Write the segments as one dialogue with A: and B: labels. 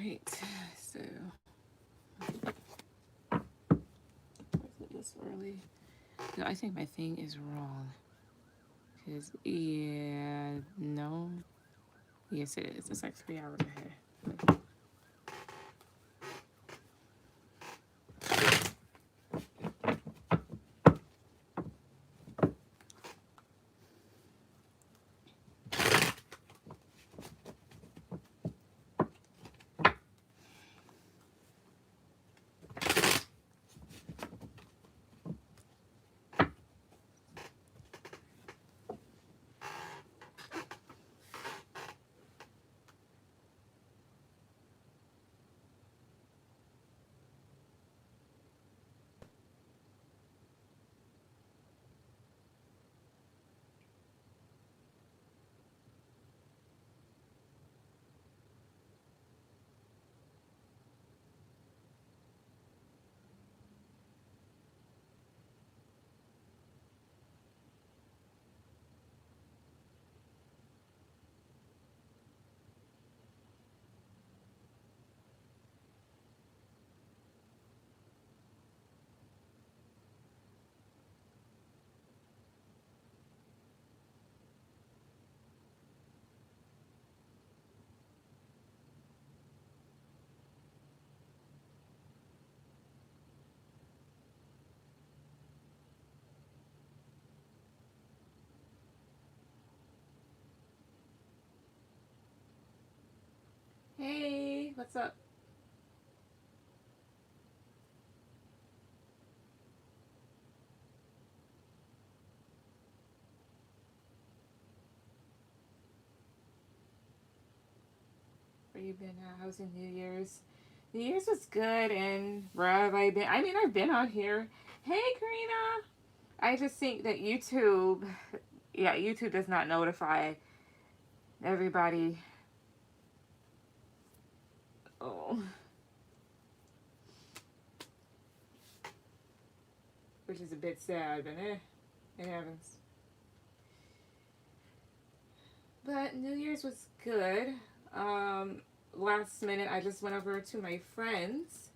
A: Alright, so is it this early? No, I think my thing is wrong. Cause yeah, no. Yes it is. It's like 3 hours ahead. Hey, what's up? Where you been at? How's your New Year's? New Year's was good, and where have I been? I mean, I've been out here. Hey, Karina. I just think that YouTube, yeah, YouTube does not notify everybody. Oh, which is a bit sad, but it happens. But New Year's was good. Last minute, I just went over to my friends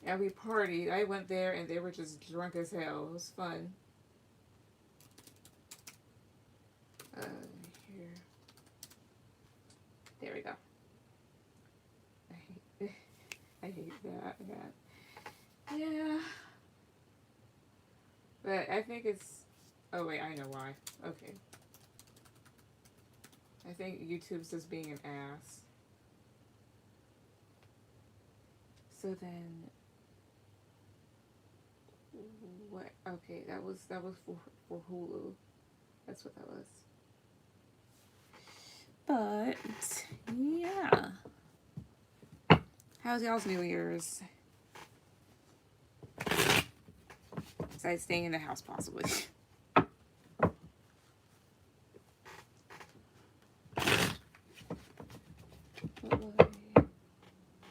A: and we partied. I went there and they were just drunk as hell. It was fun. Uh, Here, there we go. I hate, I hate that. Yeah, but I think it's. Oh wait, I know why. Okay, I think YouTube's just being an ass. So then, what? Okay, that was for Hulu. That's what that was. But yeah, how's y'all's New Year's? Besides staying in the house, possibly.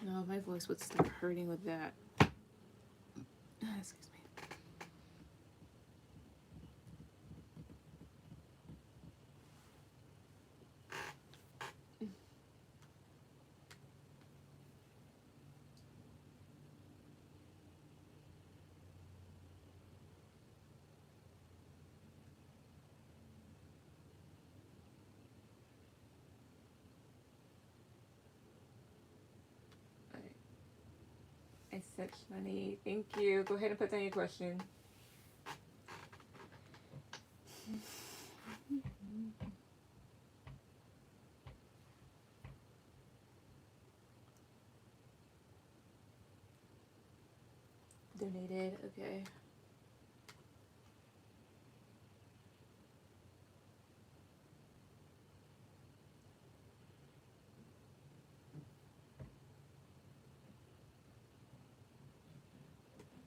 A: No, my voice would start hurting with that. Excuse me. It's such money. Thank you. Go ahead and put down your question. Donated. Okay.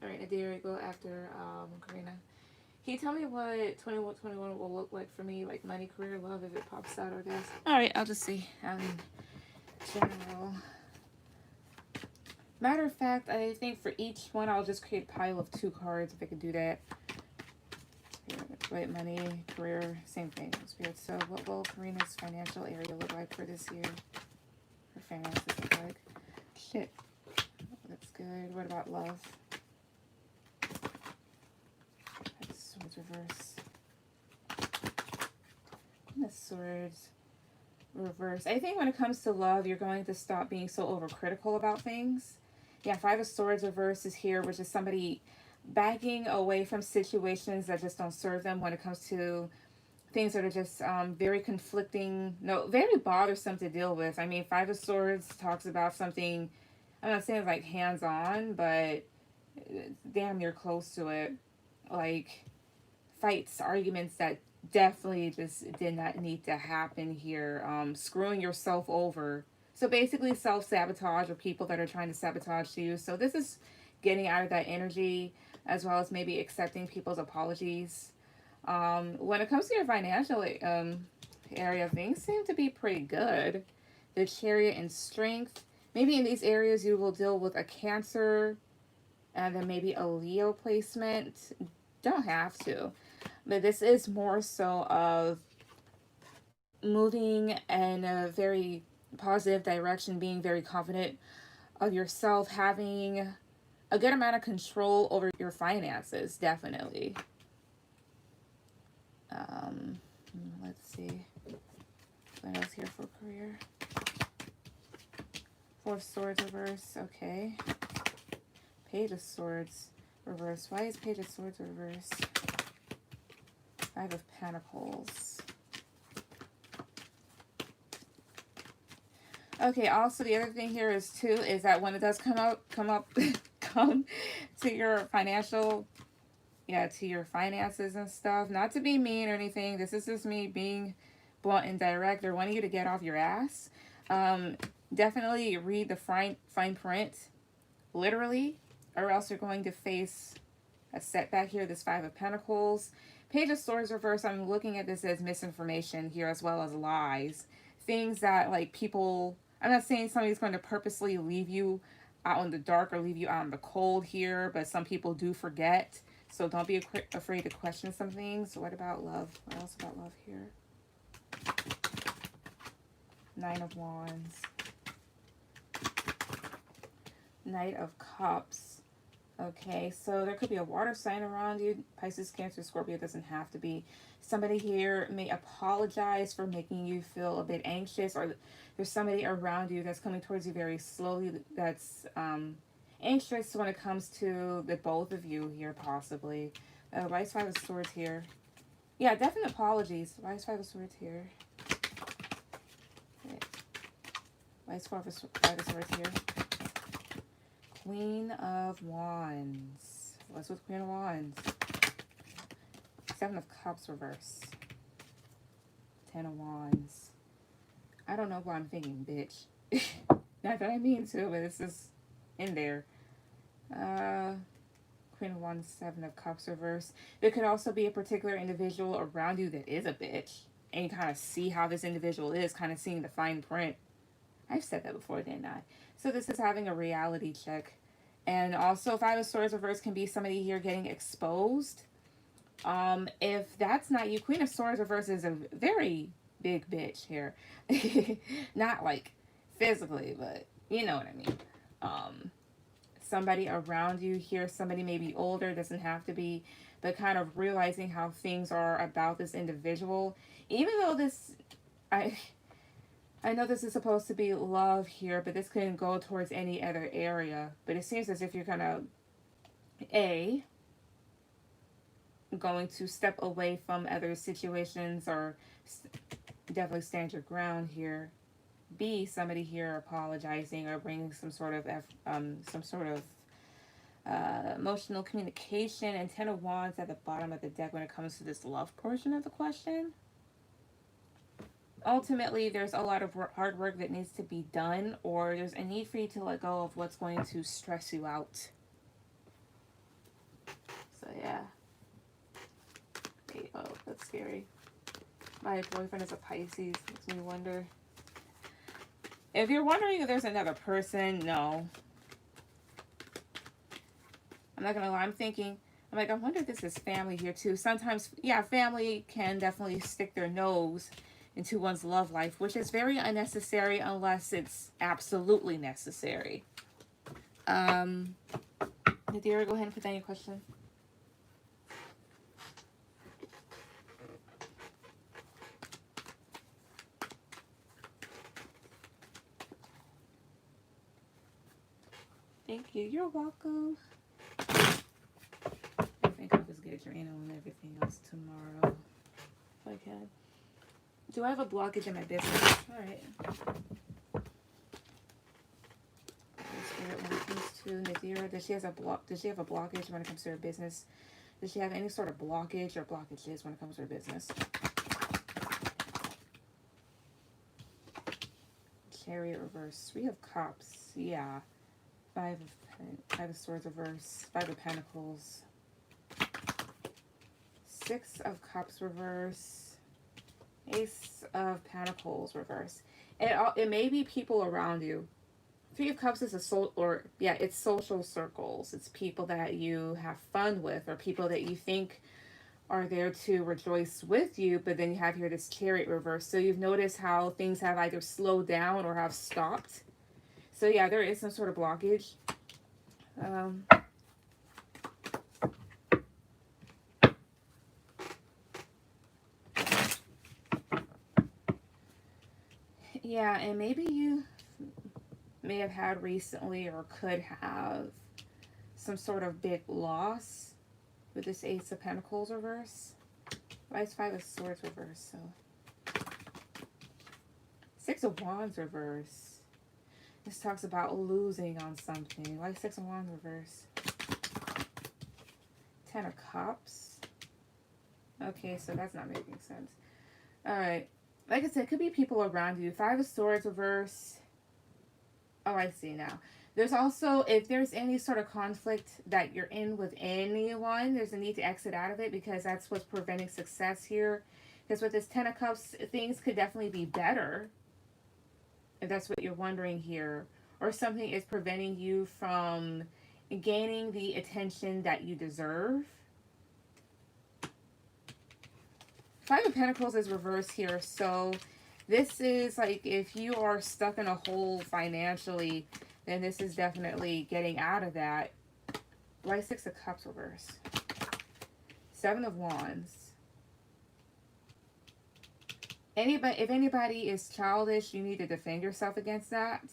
A: All right, Adira, go after Karina. Can you tell me what 2121 will look like for me, like money, career, love, if it pops out or this? All right, I'll just see. General. Matter of fact, I think for each one, I'll just create a pile of 2 cards if I could do that. Right, money, career, same thing. Spirit. So, what will Karina's financial area look like for this year? Her finances look like. Shit. That's good. What about love? That's swords reverse. And the swords reverse. I think when it comes to love, you're going to stop being so overcritical about things. Yeah, Five of Swords reverse is here, which is somebody backing away from situations that just don't serve them when it comes to things that are just very conflicting, no, very bothersome to deal with. I mean, Five of Swords talks about something, I'm not saying like hands-on, but damn near close to it. Like fights, arguments that definitely just did not need to happen here. Screwing yourself over. So basically self-sabotage or people that are trying to sabotage you. So this is getting out of that energy as well as maybe accepting people's apologies. When it comes to your financial area, things seem to be pretty good. The Chariot and Strength. Maybe in these areas you will deal with a Cancer and then maybe a Leo placement. Don't have to. But this is more so of moving in a very positive direction, being very confident of yourself, having a good amount of control over your finances, definitely. Let's see. What else here for career? Four of Swords reverse. Okay. Page of Swords reverse. Why is Page of Swords reverse? Five of Pentacles. Okay, also the other thing here is too is that when it does come to your financial, yeah, to your finances and stuff, not to be mean or anything, this is just me being blunt and direct. They're wanting you to get off your ass. Definitely read the fine print, literally, or else you're going to face a setback here. This Five of Pentacles. Page of Swords reverse, I'm looking at this as misinformation here as well as lies. Things that, like, people, I'm not saying somebody's going to purposely leave you out in the dark or leave you out in the cold here, but some people do forget. So don't be afraid to question some things. What about love? What else about love here? Nine of Wands. Knight of Cups. Okay, so there could be a water sign around you. Pisces, Cancer, Scorpio, doesn't have to be. Somebody here may apologize for making you feel a bit anxious, or there's somebody around you that's coming towards you very slowly that's anxious when it comes to the both of you here, possibly. Why is Five of Swords here? Yeah, definite apologies. Why is Five of Swords here? Okay. Why is Five of Swords here? Queen of Wands. What's with Queen of Wands? Seven of Cups reverse. Ten of Wands. I don't know why I'm thinking bitch. Not that I mean to, but it's just in there. Queen of Wands, Seven of Cups reverse. There could also be a particular individual around you that is a bitch. And you kind of see how this individual is, kind of seeing the fine print. I've said that before, didn't I? So this is having a reality check. And also Five of Swords reverse can be somebody here getting exposed. If that's not you, Queen of Swords reverse is a very big bitch here. Not like physically, but you know what I mean. Somebody around you here, somebody maybe older, doesn't have to be, but kind of realizing how things are about this individual. Even though this, I know this is supposed to be love here, but this can go towards any other area. But it seems as if you're gonna, going to step away from other situations or definitely stand your ground here. B, somebody here apologizing or bringing some sort of emotional communication. And Ten of Wands at the bottom of the deck when it comes to this love portion of the question. Ultimately, there's a lot of hard work that needs to be done, or there's a need for you to let go of what's going to stress you out. So, yeah. Wait, oh, that's scary. My boyfriend is a Pisces. Makes me wonder. If you're wondering if there's another person, no. I'm not going to lie. I'm like, I wonder if this is family here, too. Sometimes, yeah, family can definitely stick their nose into one's love life, which is very unnecessary unless it's absolutely necessary. Nadira, go ahead and put down your question. Thank you. You're welcome. I think I'll just get your email and everything else tomorrow if I can. Do I have a blockage in my business? All right. Spirit, when it comes to Nadira, does she have a blockage when it comes to her business? Does she have any sort of blockage or blockages when it comes to her business? Chariot reverse. 3 of Cups. Yeah. 5 of Swords reverse. 5 of Pentacles. 6 of Cups reverse. Ace of Pentacles reverse. It may be people around you. 3 of Cups is it's social circles. It's people that you have fun with, or people that you think are there to rejoice with you, but then you have here this Chariot reverse. So you've noticed how things have either slowed down or have stopped. So yeah, there is some sort of blockage. Yeah, and maybe you may have had recently or could have some sort of big loss with this Ace of Pentacles reverse. Why is 5 of Swords reverse? So 6 of Wands reverse. This talks about losing on something. Why 6 of Wands reverse? 10 of Cups. Okay, so that's not making sense. Alright. Like I said, it could be people around you. 5 of Swords reverse. Oh, I see now. There's also, if there's any sort of conflict that you're in with anyone, there's a need to exit out of it, because that's what's preventing success here. Because with this 10 of Cups, things could definitely be better, if that's what you're wondering here. Or something is preventing you from gaining the attention that you deserve. 5 of Pentacles is reversed here, so this is like if you are stuck in a hole financially, then this is definitely getting out of that. Why 6 of Cups reverse? 7 of Wands. If anybody is childish, you need to defend yourself against that.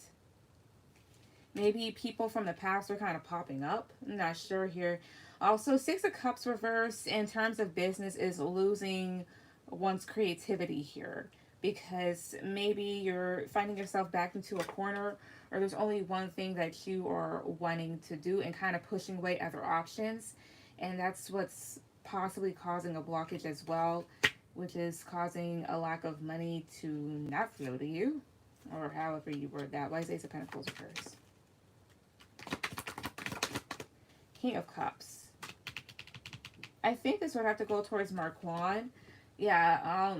A: Maybe people from the past are kind of popping up. I'm not sure here. Also, 6 of Cups reverse in terms of business is losing one's creativity here, because maybe you're finding yourself back into a corner, or there's only one thing that you are wanting to do and kind of pushing away other options, and that's what's possibly causing a blockage as well, which is causing a lack of money to not flow to you, or however you word that. Why is Ace of Pentacles reverse? King of Cups. I think this would have to go towards Marquand. Yeah,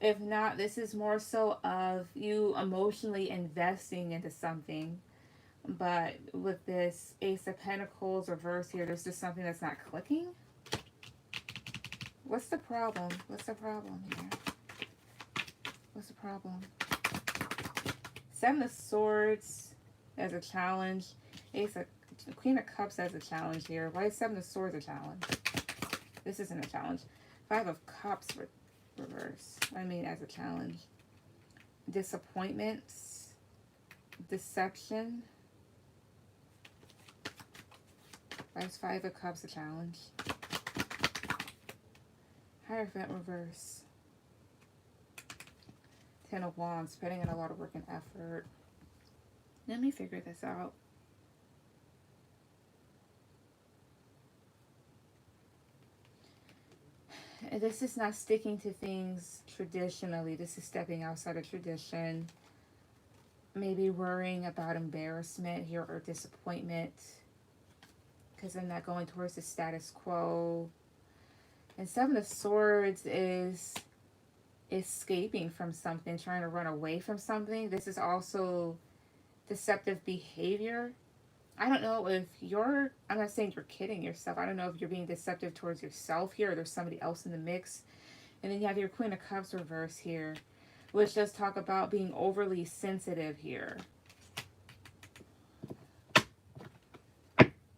A: if not, this is more so of you emotionally investing into something. But with this Ace of Pentacles reverse here, there's just something that's not clicking. What's the problem? What's the problem here? What's the problem? 7 of Swords as a challenge. Queen of Cups as a challenge here. Why is 7 of Swords a challenge? This isn't a challenge. 5 of Cups reverse. I mean, as a challenge. Disappointments. Deception. Why is 5 of Cups a challenge? Hierophant reverse. 10 of Wands. Putting in a lot of work and effort. Let me figure this out. This is not sticking to things traditionally. This is stepping outside of tradition. Maybe worrying about embarrassment here or disappointment, because I'm not going towards the status quo. And 7 of Swords is escaping from something, trying to run away from something. This is also deceptive behavior. I don't know if I'm not saying you're kidding yourself. I don't know if you're being deceptive towards yourself here, or there's somebody else in the mix. And then you have your Queen of Cups reverse here, which does talk about being overly sensitive here.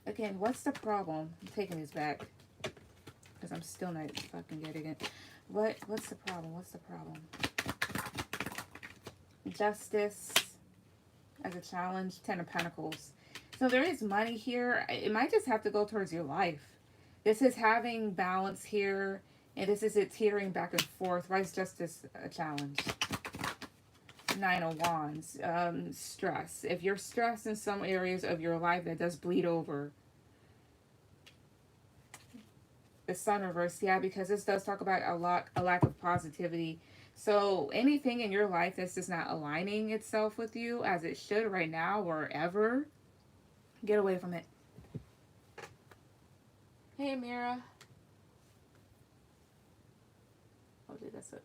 A: Again, what's the problem? I'm taking this back because I'm still not fucking getting it. What's the problem? What's the problem? Justice as a challenge. 10 of Pentacles. So there is money here. It might just have to go towards your life. This is having balance here. And this is it teetering back and forth. Why is justice a challenge? 9 of Wands. Stress. If you're stressed in some areas of your life, that does bleed over. The Sun reverse. Yeah, because this does talk about a lack of positivity. So anything in your life that's just not aligning itself with you as it should right now or ever, get away from it. Hey, Mira. Oh, dude, that's it.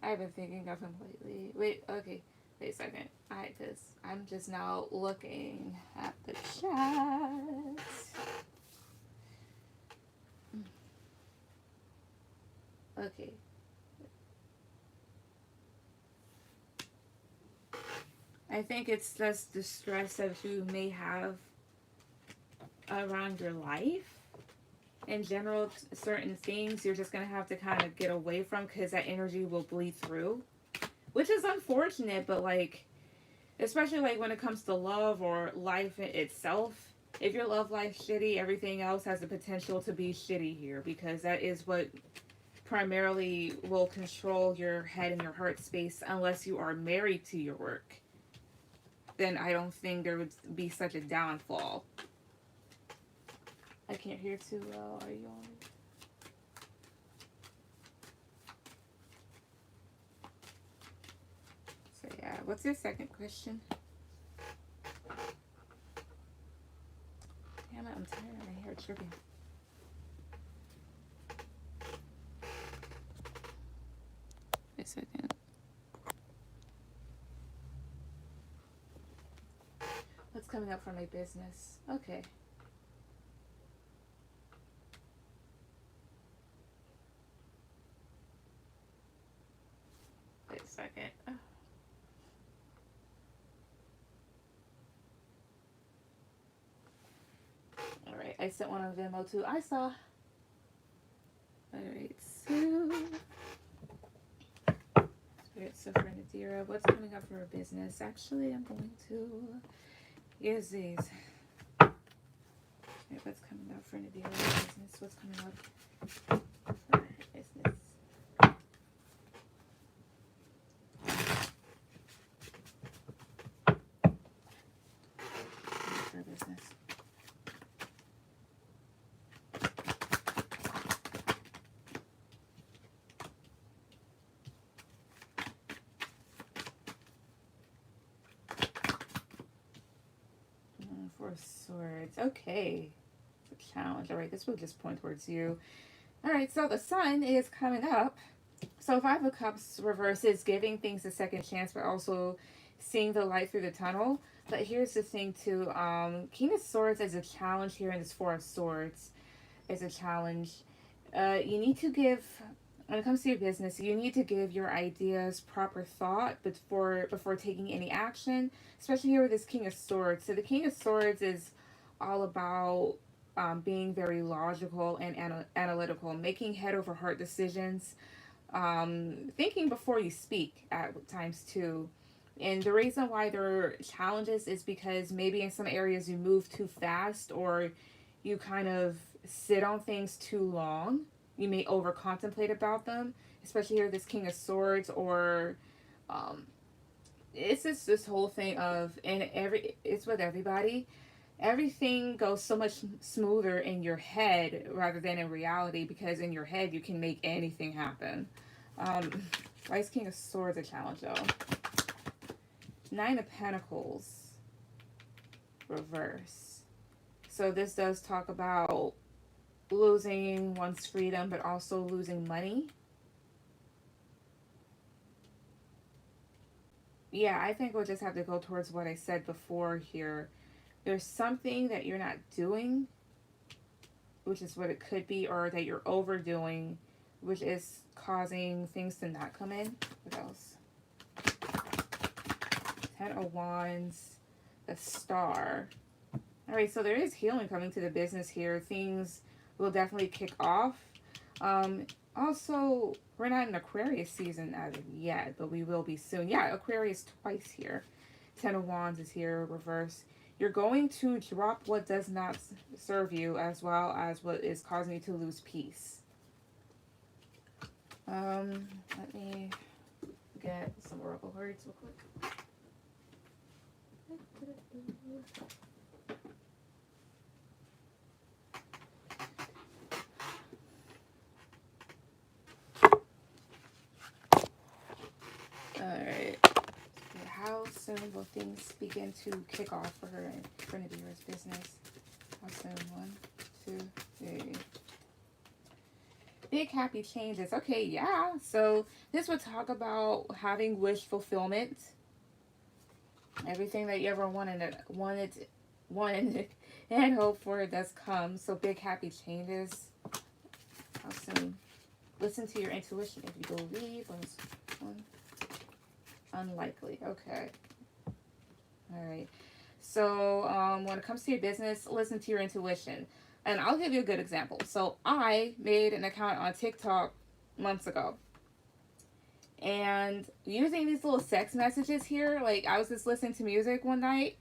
A: I've been thinking of him lately. Wait, okay. Wait a second. Because I'm just now looking at the chat. Okay. I think it's just the stress that you may have around your life. In general, certain things you're just going to have to kind of get away from because that energy will bleed through. Which is unfortunate, but like, especially like when it comes to love or life itself. If your love life's shitty, everything else has the potential to be shitty here because that is what primarily will control your head and your heart space unless you are married to your work. Then I don't think there would be such a downfall. I can't hear too well. Are you on? So yeah, what's your second question? Damn it, I'm tired of my hair tripping. Wait a second. What's coming up for my business? Okay. Wait a second. Oh. Alright, I sent one on Venmo too. I saw. Alright, so Spirit Suffer Nadira. What's coming up for a business? Actually, I'm going to use these. Okay, what's coming up for Nadira business? What's coming up for business? For business. Four Swords. Okay. It's a challenge. Alright, this will just point towards you. Alright, so the Sun is coming up. So Five of Cups reverse is giving things a second chance, but also seeing the light through the tunnel. But here's the thing too. King of Swords is a challenge here, and this Four of Swords is a challenge. You need to give, when it comes to your business, you need to give your ideas proper thought before taking any action, especially here with this King of Swords. So the King of Swords is all about being very logical and analytical, making head over heart decisions, thinking before you speak at times too. And the reason why there are challenges is because maybe in some areas you move too fast or you kind of sit on things too long. You may over contemplate about them, especially here this King of Swords, or it's just this whole thing of, and it's with everybody. Everything goes so much smoother in your head rather than in reality, because in your head you can make anything happen. Why is King of Swords a challenge though? Nine of Pentacles reverse. So this does talk about losing one's freedom, but also losing money. Yeah, I think we'll just have to go towards what I said before here. There's something that you're not doing, which is what it could be, or that you're overdoing, which is causing things to not come in. What else? 10 of Wands, the Star. All right, so there is healing coming to the business here. Things will definitely kick off. Also, we're not in Aquarius season as of yet, but we will be soon. Yeah, Aquarius twice here. 10 of Wands is here, reverse. You're going to drop what does not serve you, as well as what is causing you to lose peace. Let me get some oracle cards real quick. Alright. How soon will things begin to kick off for her in Trinity's business? How soon? 1, 2, 3. Big happy changes. Okay, yeah. So this would talk about having wish fulfillment. Everything that you ever wanted and hoped for does come. So big happy changes. How soon? Listen to your intuition if you believe. One. Unlikely. Okay. All right. So when it comes to your business, listen to your intuition. And I'll give you a good example. So I made an account on TikTok months ago. And using these little text messages here, like I was just listening to music one night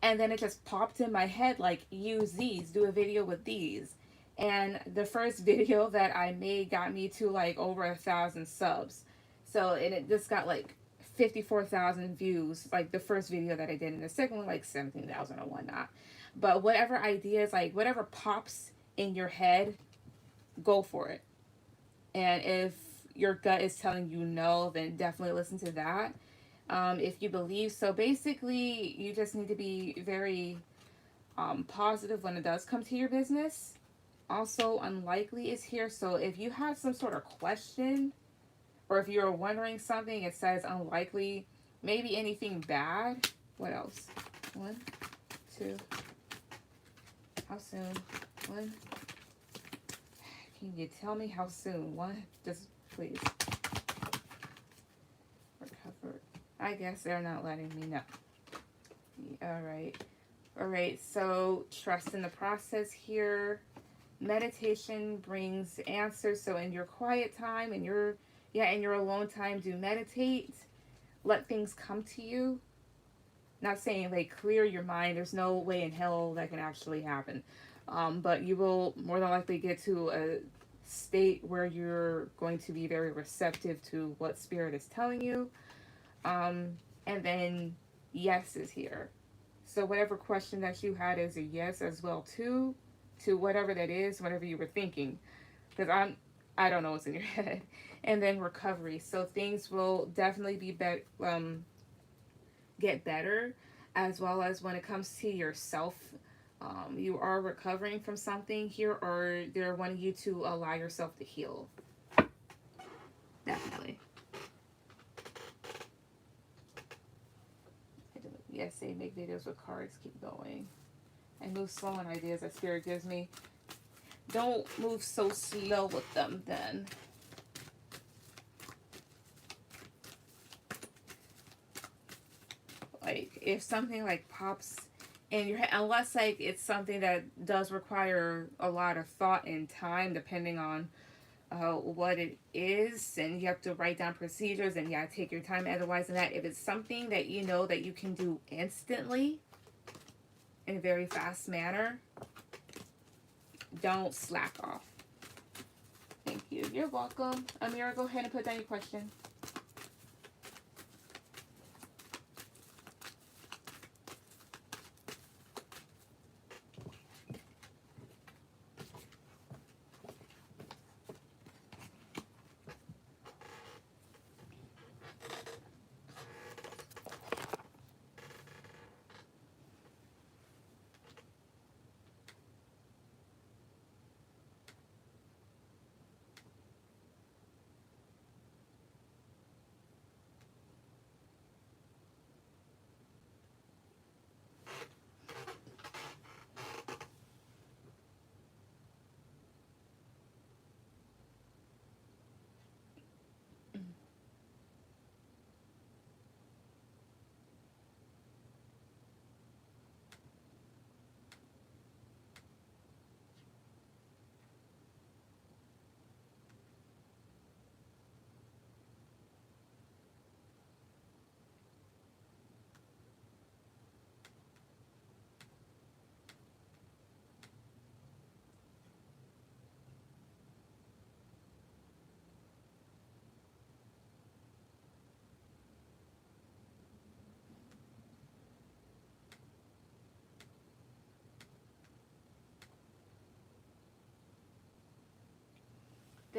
A: and then it just popped in my head, like, use these, do a video with these. And the first video that I made got me to like over 1,000 subs. So it just got like 54,000 views, like the first video that I did, and the second one like 17,000 or whatnot. But whatever ideas, like whatever pops in your head, go for it. And if your gut is telling you no, then definitely listen to that. If you believe so, basically you just need to be very positive when it does come to your business. Also, unlikely is here. So if you have some sort of question, or if you're wondering something, it says unlikely. Maybe anything bad. What else? 1, 2. How soon? 1. Can you tell me how soon? 1. Just please. Recover. I guess they're not letting me know. Alright. Alright, so trust in the process here. Meditation brings answers. So in your quiet time, in your alone time, do meditate. Let things come to you. Not saying like clear your mind. There's no way in hell that can actually happen. But you will more than likely get to a state where you're going to be very receptive to what spirit is telling you. And then yes is here. So whatever question that you had is a yes as well too, to whatever that is, whatever you were thinking. Because I don't know what's in your head. And then recovery. So things will definitely be get better, as well as when it comes to yourself. You are recovering from something here, or they're wanting you to allow yourself to heal. Definitely. Yes, they make videos with cards. Keep going. And move slow on ideas that spirit gives me. Don't move so slow with them then. Like, if something like pops in your head, unless like it's something that does require a lot of thought and time, depending on what it is, and you have to write down procedures and you gotta take your time. Otherwise than that, if it's something that you know that you can do instantly in a very fast manner, don't slack off. Thank you. You're welcome. Amira, go ahead and put down your question.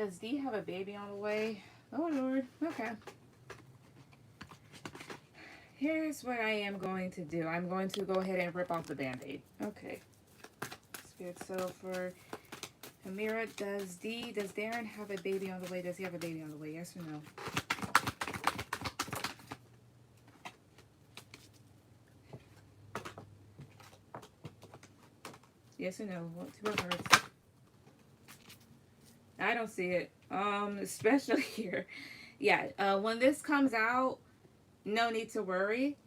A: Does D have a baby on the way? Oh, Lord. Okay. Here's what I am going to do. I'm going to go ahead and rip off the Band-Aid. Okay. Spirit, so for Amira, does Darren have a baby on the way? Does he have a baby on the way? Yes or no? Yes or no? What, two of hearts. I don't see it. Especially here. Yeah, when this comes out, no need to worry.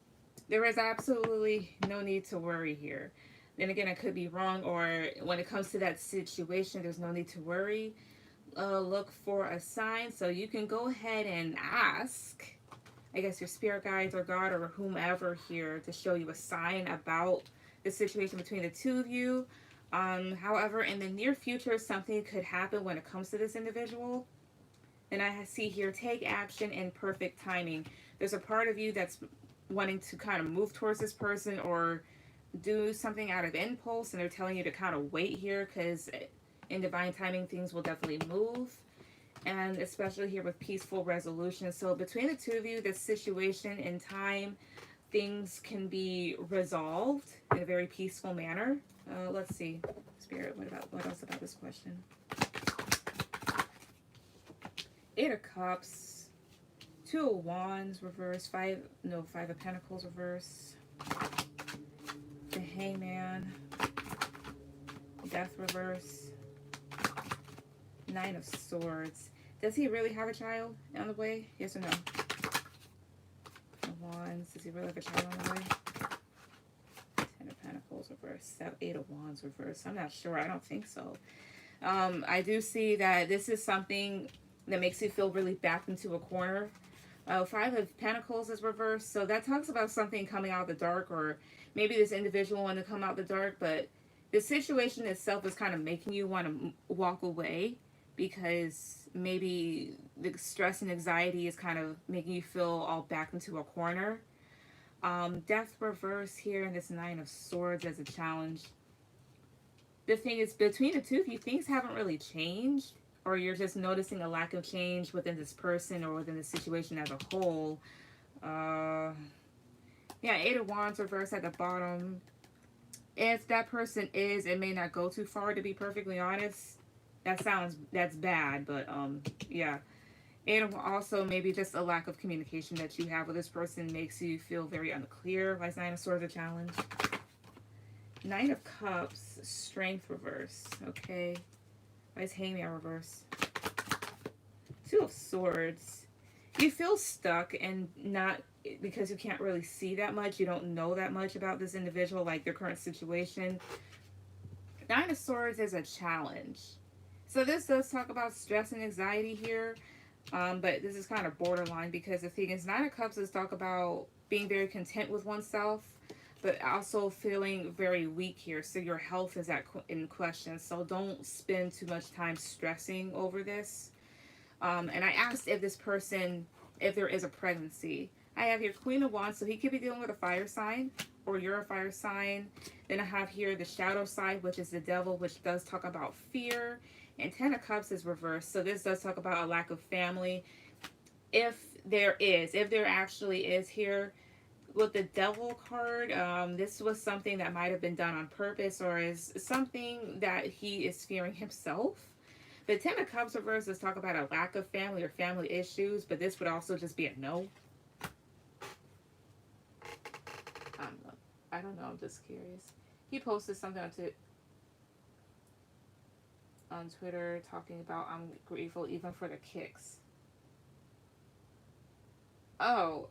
A: There is absolutely no need to worry here. Then again, I could be wrong, or when it comes to that situation, there's no need to worry. Look for a sign, so you can go ahead and ask, I guess, your spirit guides or God or whomever here to show you a sign about the situation between the two of you. However, in the near future, something could happen when it comes to this individual. And I see here, take action in perfect timing. There's a part of you that's wanting to kind of move towards this person or do something out of impulse, and they're telling you to kind of wait here because in divine timing, things will definitely move. And especially here with peaceful resolution. So between the two of you, this situation in time, things can be resolved in a very peaceful manner. Let's see, Spirit, what else about this question? Eight of Cups, Two of Wands reverse, Five of Pentacles reverse, the Hangman, Death reverse, Nine of Swords. Does he really have a child on the way? Yes or no? Wands. Does he really have a child on the way? Ten of Pentacles reverse. Eight of Wands reverse. I'm not sure. I don't think so. I do see that this is something that makes you feel really backed into a corner. Five of Pentacles is reversed. So that talks about something coming out of the dark, or maybe this individual wanted to come out of the dark, but the situation itself is kind of making you want to walk away because maybe the stress and anxiety is kind of making you feel all backed into a corner. Death reverse here, and this Nine of Swords as a challenge. The thing is, between the two of you, things haven't really changed, or you're just noticing a lack of change within this person or within the situation as a whole. Yeah, Eight of Wands reverse at the bottom. If that person is, it may not go too far, to be perfectly honest. That's bad, but yeah. And also maybe just a lack of communication that you have with this person makes you feel very unclear. Like Nine of Swords a challenge. Nine of Cups, Strength reverse. Okay. Why is Hangman reverse? Two of Swords. You feel stuck, and not because you can't really see that much. You don't know that much about this individual, like their current situation. Nine of Swords is a challenge. So this does talk about stress and anxiety here, but this is kind of borderline because the thing is, Nine of Cups is talk about being very content with oneself, but also feeling very weak here. So your health is in question. So don't spend too much time stressing over this. And I asked if this person, if there is a pregnancy. I have here Queen of Wands, so he could be dealing with a fire sign, or you're a fire sign. Then I have here the shadow side, which is the devil, which does talk about fear. And Ten of Cups is reversed. So this does talk about a lack of family. If there actually is here, with the Devil card, this was something that might have been done on purpose, or is something that he is fearing himself. The Ten of Cups reverse does talk about a lack of family or family issues, but this would also just be a no. I don't know. I'm just curious. He posted something on Twitter talking about I'm grateful even for the kicks. Oh,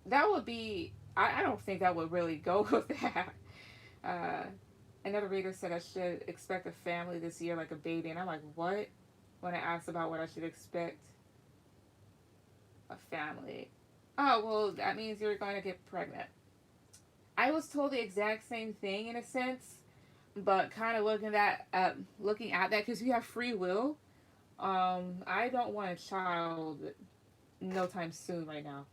A: that would be. I don't think that would really go with that. Another reader said I should expect a family this year, like a baby, and I'm like, what? When I asked about what I should expect, a family. Oh, well, that means you're going to get pregnant. I was told the exact same thing in a sense, but kind of looking at that, because you have free will. I don't want a child no time soon right now.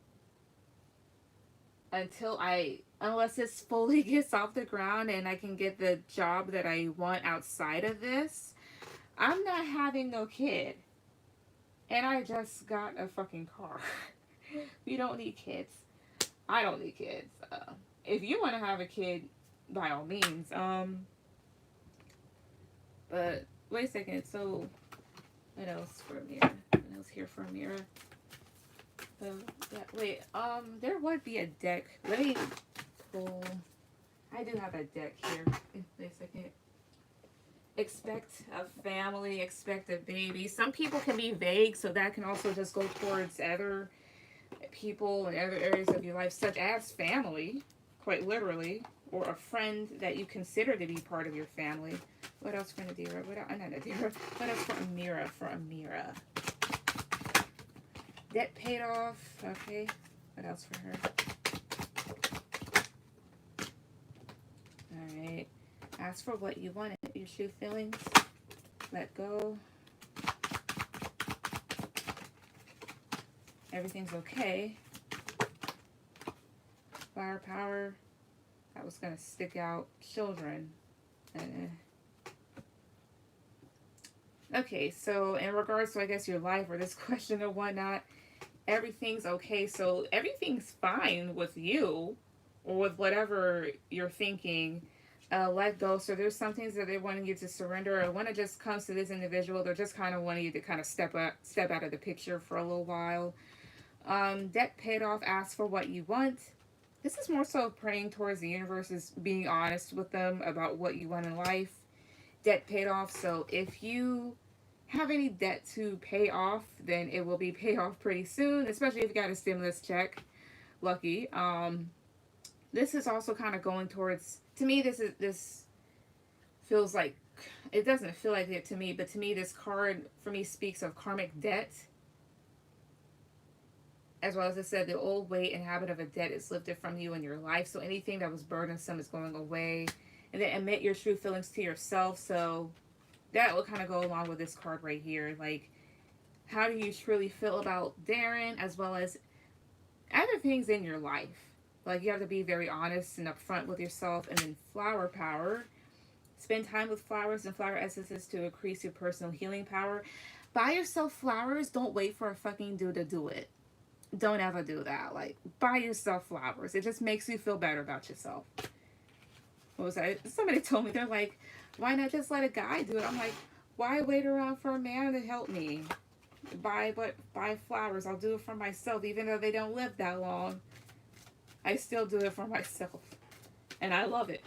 A: Unless this fully gets off the ground and I can get the job that I want outside of this. I'm not having no kid. And I just got a fucking car. We don't need kids. I don't need kids. If you want to have a kid, by all means. But wait a second. So, what else for Mira? What else here for Mira? So, yeah, wait. There would be a deck. Let me pull. I do have a deck here. Wait a second. Expect a family, expect a baby. Some people can be vague, so that can also just go towards other people in other areas of your life, such as family, quite literally, or a friend that you consider to be part of your family. What else for Nadira? Not Nadira. What else for Amira? For Amira. Debt paid off. Okay. What else for her? Alright. Ask for what you want. Your true feelings. Let go. Everything's okay. Firepower. That was going to stick out. Children. Okay, so in regards to, I guess, your life or this question or whatnot, everything's okay. So everything's fine with you or with whatever you're thinking. Let go. So there's some things that they wanting you to surrender, or when it just comes to this individual, they're just kind of wanting you to kind of step out of the picture for a little while. Debt paid off. Ask for what you want. This is more so praying towards the universe, is being honest with them about what you want in life. Debt paid off. So if you have any debt to pay off, then it will be paid off pretty soon, especially if you got a stimulus check. Lucky. This is also kind of going towards, to me, this feels like, it doesn't feel like it to me, but to me this card for me speaks of karmic debt. As well as I said, the old weight and habit of a debt is lifted from you in your life. So anything that was burdensome is going away. And then admit your true feelings to yourself. So that will kind of go along with this card right here. Like, how do you truly feel about Darren, as well as other things in your life? Like, you have to be very honest and upfront with yourself. And then flower power. Spend time with flowers and flower essences to increase your personal healing power. Buy yourself flowers. Don't wait for a fucking dude to do it. Don't ever do that. Like, buy yourself flowers. It just makes you feel better about yourself. What was that? Somebody told me, they're like, why not just let a guy do it? I'm like, why wait around for a man to help me? Buy flowers. I'll do it for myself, even though they don't live that long. I still do it for myself, and I love it.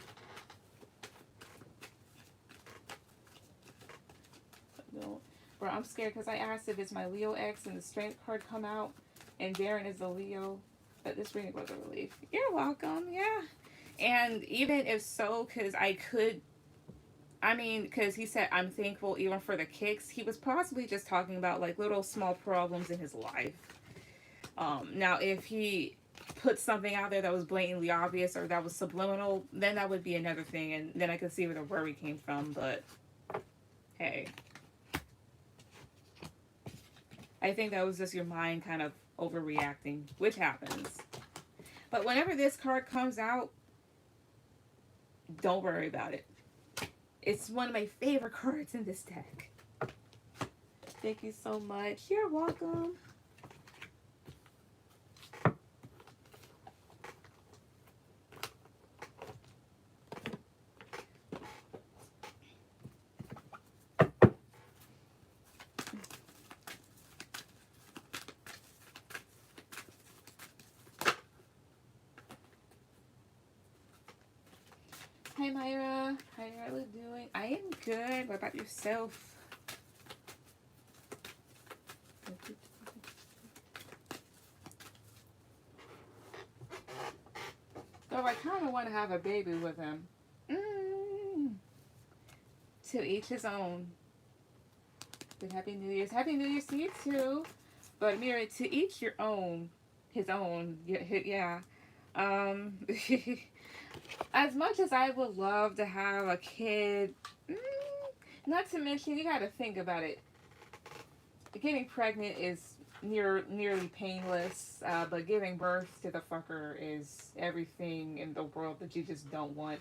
A: No, bro, I'm scared because I asked if it's my Leo X and the Strength card come out, and Darren is a Leo. But this reading was a relief. You're welcome. Yeah. And even if so, because because he said, I'm thankful even for the kicks, he was possibly just talking about like little small problems in his life. Now, if he put something out there that was blatantly obvious or that was subliminal, then that would be another thing, and then I could see where the worry came from. But hey, I think that was just your mind kind of overreacting, which happens. But whenever this card comes out, don't worry about it. It's one of my favorite cards in this deck. Thank you so much. You're welcome. Hi, Myra. How are you doing? I am good. What about yourself? So I kind of want to have a baby with him. To each his own. But Happy New Year's. Happy New Year's to you too. But Mira, to each your own. His own. Yeah. As much as I would love to have a kid, not to mention, you got to think about it. Getting pregnant is nearly painless, but giving birth to the fucker is everything in the world that you just don't want.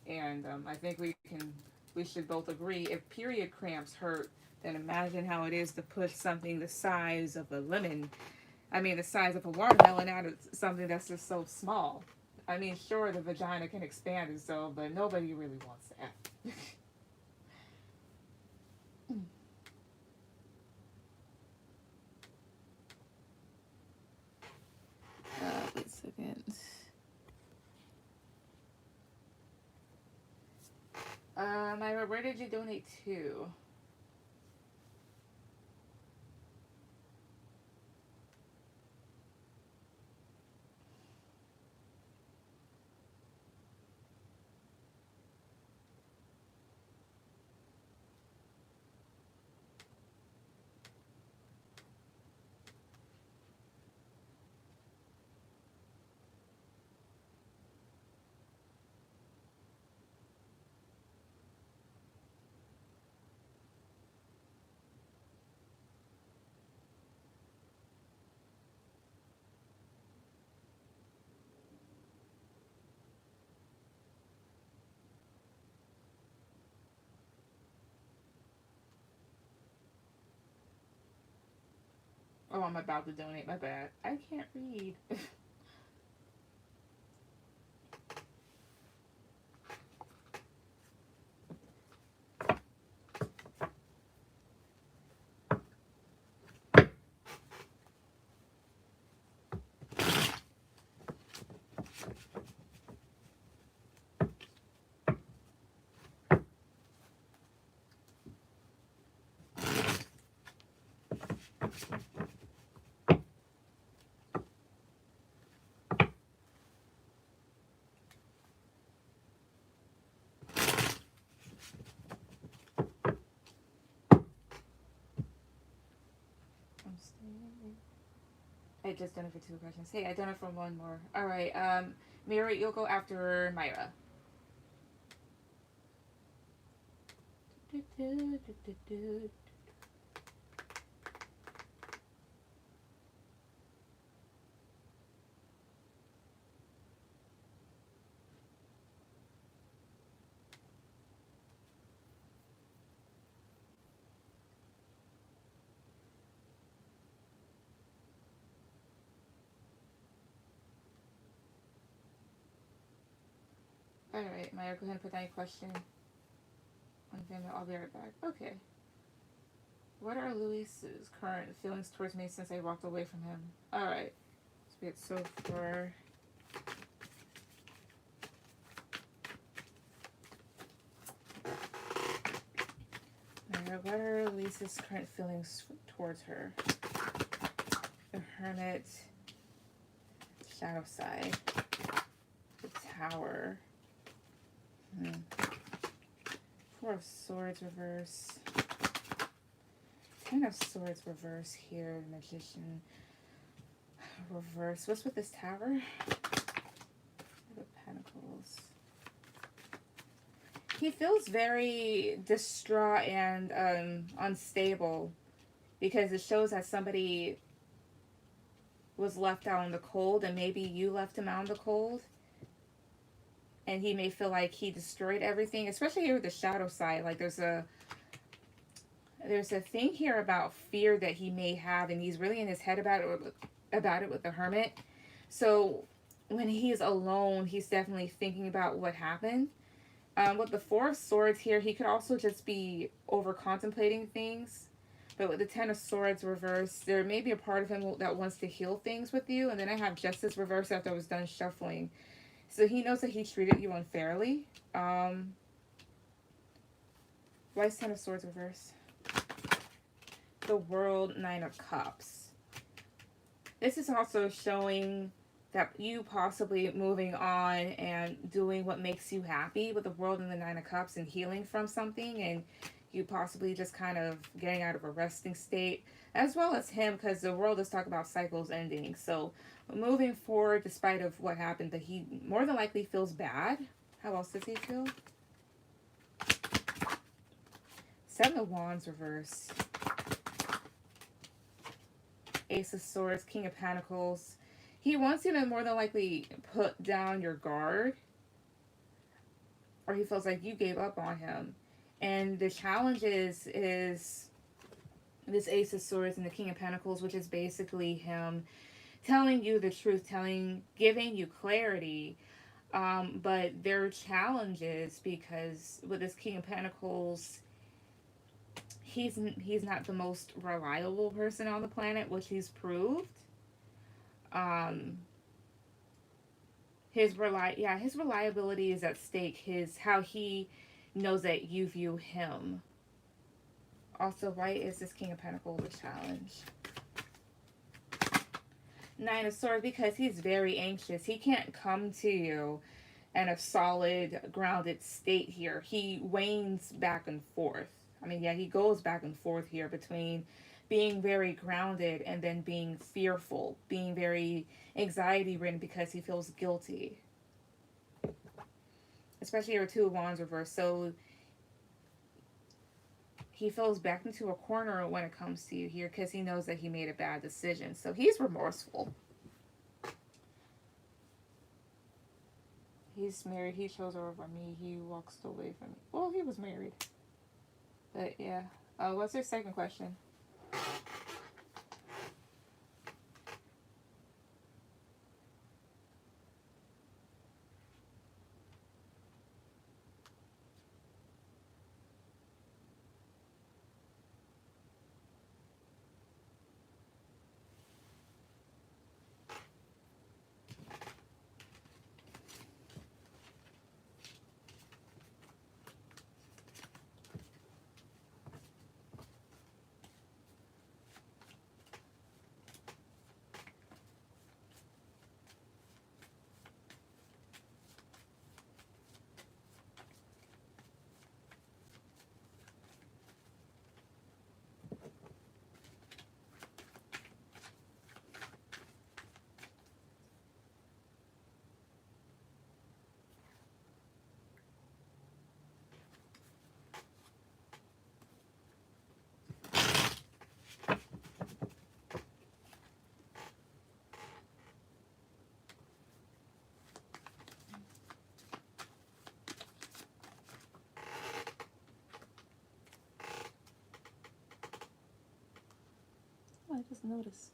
A: And I think we can we should both agree, if period cramps hurt, then imagine how it is to push something the size of a lemon. I mean, the size of a watermelon out of something that's just so small. I mean, sure, the vagina can expand and so, but nobody really wants that. Wait a second. Myra, where did you donate to? Oh, I'm about to donate. My bad. I can't read. I'm staying. I just done it for two questions. Hey, I done it for one more. All right. Mary, you'll go after Myra. All right, Myra, go ahead and put that question on Venmo. I'll be right back. Okay. What are Luis's current feelings towards me since I walked away from him? All right. So far. Myra, what are Luis's current feelings towards her? The Hermit, Shadow Side, the Tower. Four of Swords reverse. Ten of Swords reverse here. Magician reverse. What's with this Tower? The Pentacles. He feels very distraught and unstable because it shows that somebody was left out in the cold, and maybe you left him out in the cold. And he may feel like he destroyed everything, especially here with the Shadow Side. Like there's a thing here about fear that he may have, and he's really in his head about it with the Hermit. So when he's alone, he's definitely thinking about what happened. With the Four of Swords here, he could also just be over contemplating things. But with the Ten of Swords reversed, there may be a part of him that wants to heal things with you. And then I have Justice reversed after I was done shuffling. So he knows that he treated you unfairly. Why is Ten of Swords reversed? The World, Nine of Cups. This is also showing that you possibly moving on and doing what makes you happy with the World and the Nine of Cups and healing from something, and you possibly just kind of getting out of a resting state, as well as him, because the World is talking about cycles ending. So moving forward despite of what happened, but he more than likely feels bad. How else does he feel? Seven of Wands reverse. Ace of Swords, King of Pentacles. He wants you to more than likely put down your guard, or he feels like you gave up on him. And the challenge is this Ace of Swords and the King of Pentacles, which is basically him telling you the truth, giving you clarity. But there are challenges because with this King of Pentacles, he's not the most reliable person on the planet, which he's proved. Um, his reliability is at stake. His how he knows that you view him. Also, why is this King of Pentacles a challenge? Nine of Swords, because he's very anxious. He can't come to you in a solid, grounded state here. He wanes back and forth. I mean, yeah, he goes back and forth here between being very grounded and then being fearful, being very anxiety ridden because he feels guilty. Especially your Two of Wands reversed. So he feels backed into a corner when it comes to you here because he knows that he made a bad decision. So he's remorseful. He's married. He chose her over me. He walks away from me. Well, he was married. But yeah. What's your second question? Oh, I just noticed.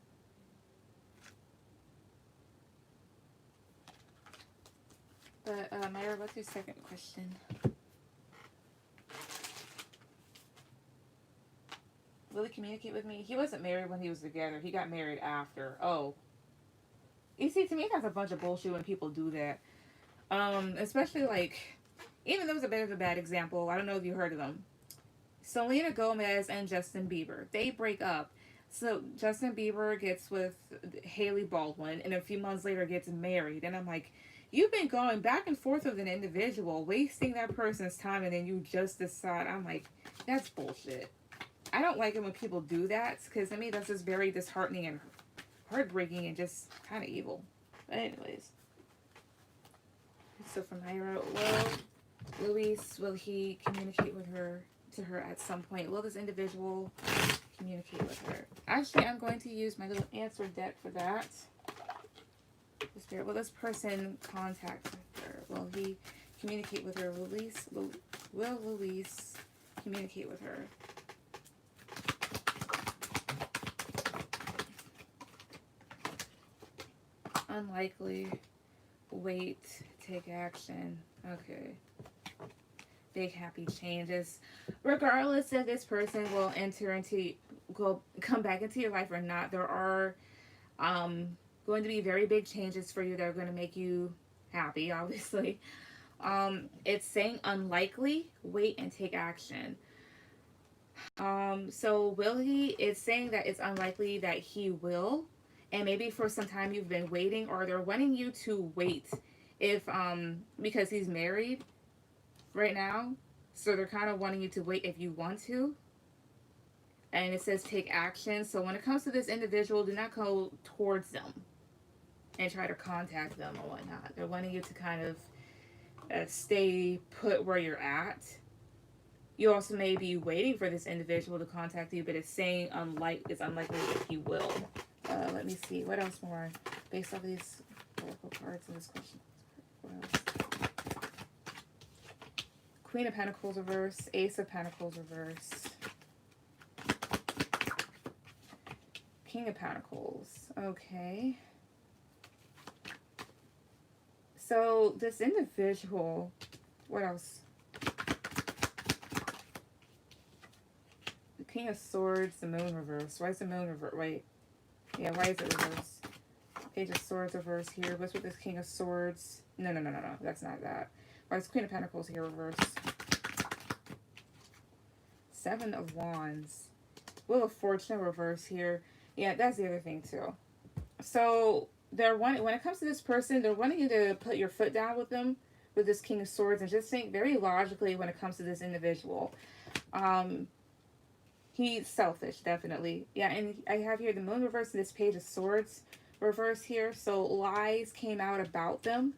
A: But, Myra, what's your second question? Will he communicate with me? He wasn't married when he was together. He got married after. Oh. You see, to me, that's a bunch of bullshit when people do that. Especially, like, even though it was a bit of a bad example, I don't know if you heard of them. Selena Gomez and Justin Bieber. They break up. So Justin Bieber gets with Haley Baldwin and a few months later gets married. And I'm like, you've been going back and forth with an individual, wasting that person's time, and then you just decide. I'm like, that's bullshit. I don't like it when people do that because to me that's just very disheartening and heartbreaking and just kind of evil. But anyways. So from Myra, Luis, will he communicate with her to her at some point? Will this individual communicate with her? Actually, I'm going to use my little answer deck for that. Will this person contact her? Will he communicate with her? Will Luis communicate with her? Unlikely. Wait. Take action. Okay. Big happy changes. Regardless if this person will come back into your life or not, there are going to be very big changes for you that are going to make you happy, obviously. It's saying unlikely, wait and take action. So will he? It's saying that it's unlikely that he will, and maybe for some time you've been waiting, or they're wanting you to wait if because he's married right now, so they're kind of wanting you to wait if you want to. And it says take action. So when it comes to this individual, do not go towards them and try to contact them or whatnot. They're wanting you to kind of stay put where you're at. You also may be waiting for this individual to contact you, but it's saying it's unlikely that he will. Let me see. What else more? Based off of these oracle cards in this question. What else? Queen of Pentacles reverse, Ace of Pentacles reverse, King of Pentacles. Okay. So this individual, what else? The King of Swords, the Moon reverse. Why is the Moon reverse? Wait. Yeah, why is it reverse? Page of Swords reverse here. What's with this King of Swords? No. That's not that. Why is Queen of Pentacles here reverse? Seven of Wands. Wheel of Fortune reverse here. Yeah, that's the other thing too. So they're when it comes to this person, they're wanting you to put your foot down with them, with this King of Swords, and just think very logically when it comes to this individual. He's selfish, definitely. Yeah, and I have here the Moon reverse and this Page of Swords reverse here. So lies came out about them,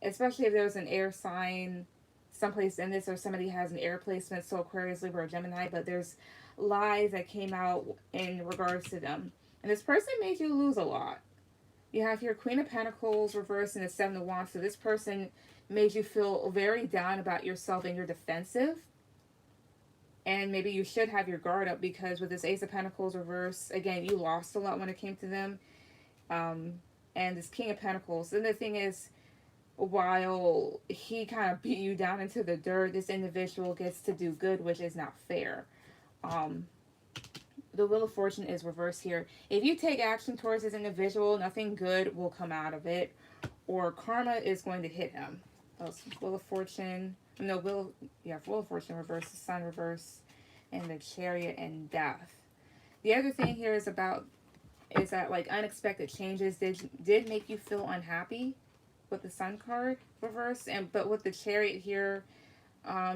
A: especially if there was an air sign someplace in this, or somebody has an air placement, so Aquarius, Libra, or Gemini, but there's lies that came out in regards to them. And this person made you lose a lot. You have here Queen of Pentacles reversed and the Seven of Wands. So this person made you feel very down about yourself and you're defensive. And maybe you should have your guard up, because with this Ace of Pentacles reverse, again, you lost a lot when it came to them. And this King of Pentacles. And the thing is, while he kind of beat you down into the dirt, this individual gets to do good, which is not fair. The Wheel of Fortune is reversed here. If you take action towards this individual, nothing good will come out of it, or karma is going to hit him. Wheel of Fortune, no, Wheel of Fortune reverse, the Sun reverse, and the Chariot and Death. The other thing here is that like unexpected changes did make you feel unhappy with the Sun card reverse, but with the Chariot here,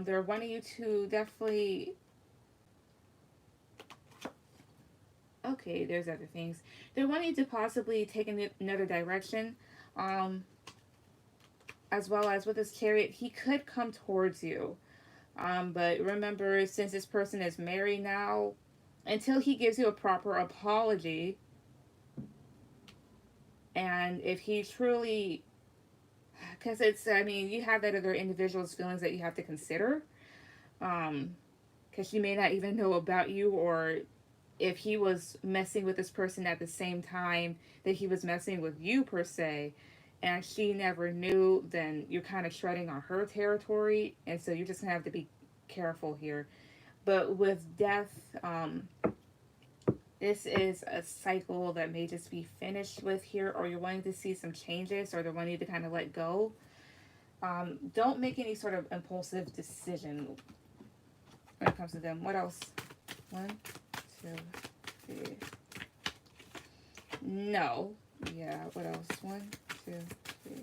A: they're wanting you to definitely. Okay, there's other things. They're wanting to possibly take another direction. As well as with this Chariot, he could come towards you. But remember, since this person is married now, until he gives you a proper apology, and if he truly, because you have that other individual's feelings that you have to consider. Because she may not even know about you, or if he was messing with this person at the same time that he was messing with you per se, and she never knew, then you're kind of treading on her territory, and so you're just gonna have to be careful here. But with Death, this is a cycle that may just be finished with here, or you're wanting to see some changes, or they're wanting you to kind of let go. Don't make any sort of impulsive decision when it comes to them. What else? 1, 2, 3. No. Yeah, what else? 1, 2, 3.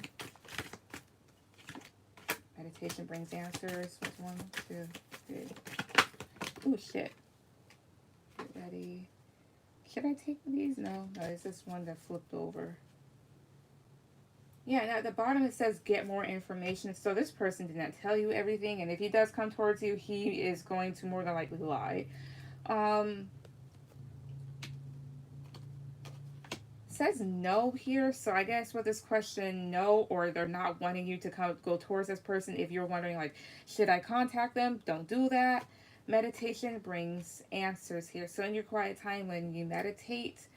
A: Meditation brings answers. 1, 2, 3. Ooh, shit. Get ready. Should I take these? No, it's this one that flipped over. Yeah, now at the bottom it says get more information. So this person did not tell you everything, and if he does come towards you, he is going to more than likely lie. Says no here, so I guess with this question, no, or they're not wanting you to go towards this person. If you're wondering, like, should I contact them? Don't do that. Meditation brings answers here. So in your quiet time when you meditate,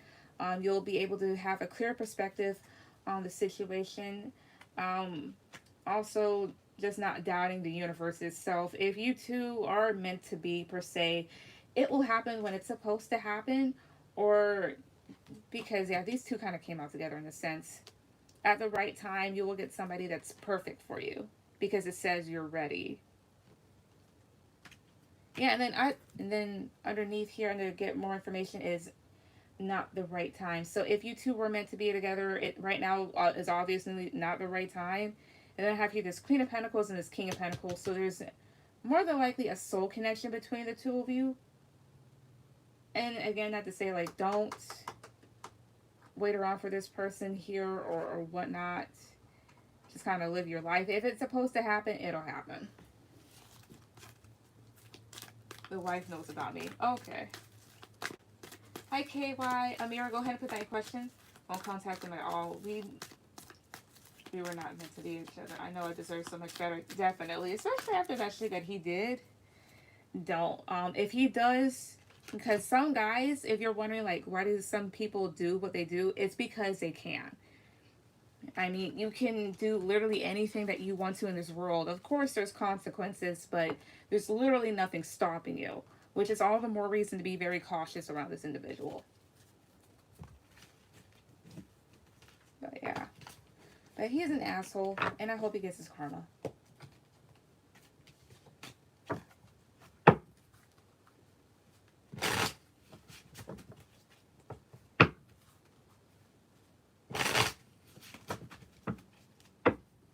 A: you'll be able to have a clear perspective on the situation. Also, just not doubting the universe itself. If you two are meant to be, per se, it will happen when it's supposed to happen, or because, yeah, these two kind of came out together in a sense. At the right time, you will get somebody that's perfect for you because it says you're ready. Yeah, and then underneath here, under get more information, is not the right time. So if you two were meant to be together, it right now is obviously not the right time. And then I have here this Queen of Pentacles and this King of Pentacles. So there's more than likely a soul connection between the two of you. And again, not to say, like, don't wait around for this person here or whatnot. Just kind of live your life. If it's supposed to happen, it'll happen. The wife knows about me. Okay. Hi, KY. Amira, go ahead and put that in question. Won't contact them at all. We were not meant to be each other. I know I deserve so much better. Definitely. Especially after that shit that he did. Don't. If he does, because some guys, if you're wondering, like, why do some people do what they do, it's because they can. I mean, you can do literally anything that you want to in this world. Of course, there's consequences, but there's literally nothing stopping you, which is all the more reason to be very cautious around this individual. But yeah. But he is an asshole, and I hope he gets his karma.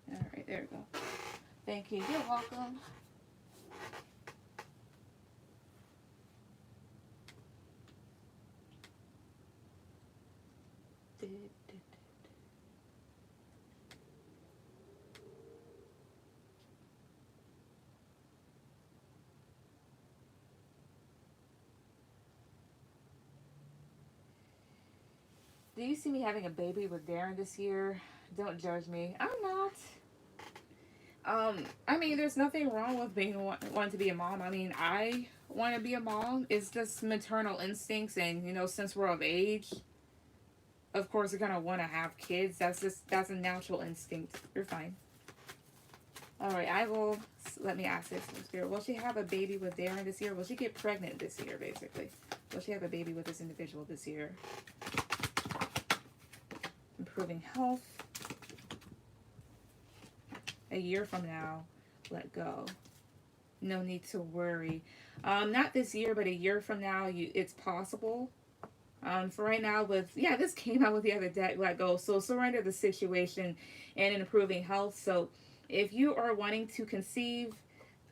A: Alright, there we go. Thank you. You're welcome. Do you see me having a baby with Darren this year? Don't judge me. I'm not. I mean, there's nothing wrong with being wanting to be a mom. I mean, I want to be a mom. It's just maternal instincts, and since we're of age, of course, you're gonna want to have kids. That's a natural instinct. You're fine. All right, I will. Let me ask this, Spirit. Will she have a baby with Darren this year? Will she get pregnant this year? Basically, will she have a baby with this individual this year? Improving health. A year from now, let go. No need to worry. Not this year, but a year from now, it's possible. For right now, this came out with the other deck, let go. So surrender the situation and improving health. So if you are wanting to conceive,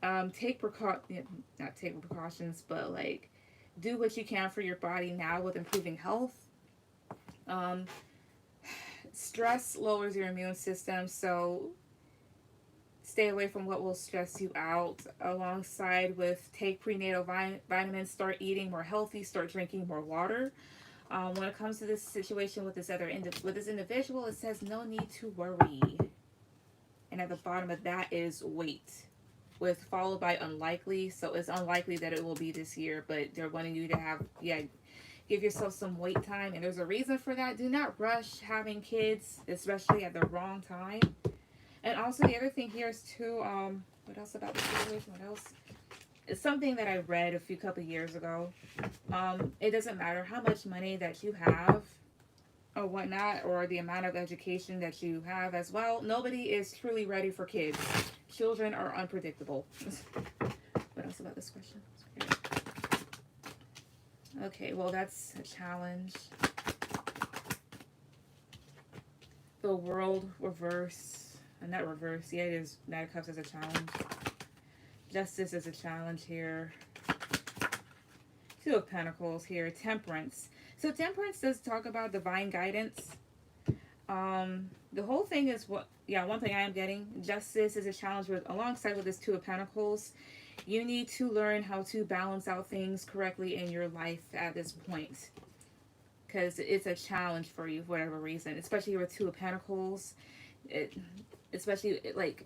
A: not take precautions, but like do what you can for your body now with improving health. Stress lowers your immune system, so stay away from what will stress you out. Alongside with take prenatal vitamins, start eating more healthy, start drinking more water. When it comes to this situation with this individual, it says no need to worry. And at the bottom of that is wait, with followed by unlikely. So it's unlikely that it will be this year, but they're wanting you to have give yourself some wait time, and there's a reason for that. Do not rush having kids, especially at the wrong time. And also the other thing here is too, what else about the situation? What else? It's something that I read a couple years ago. It doesn't matter how much money that you have or whatnot, or the amount of education that you have as well. Nobody is truly ready for kids. Children are unpredictable. What else about this question? Okay, well, that's a challenge. The world reverse. Not reverse. Yeah, it is. Knight of Cups is a challenge. Justice is a challenge here. Two of Pentacles here. Temperance. So Temperance does talk about divine guidance. The whole thing is one thing I am getting. Justice is a challenge alongside with this Two of Pentacles. You need to learn how to balance out things correctly in your life at this point. Because it's a challenge for you for whatever reason. Especially with Two of Pentacles. Especially like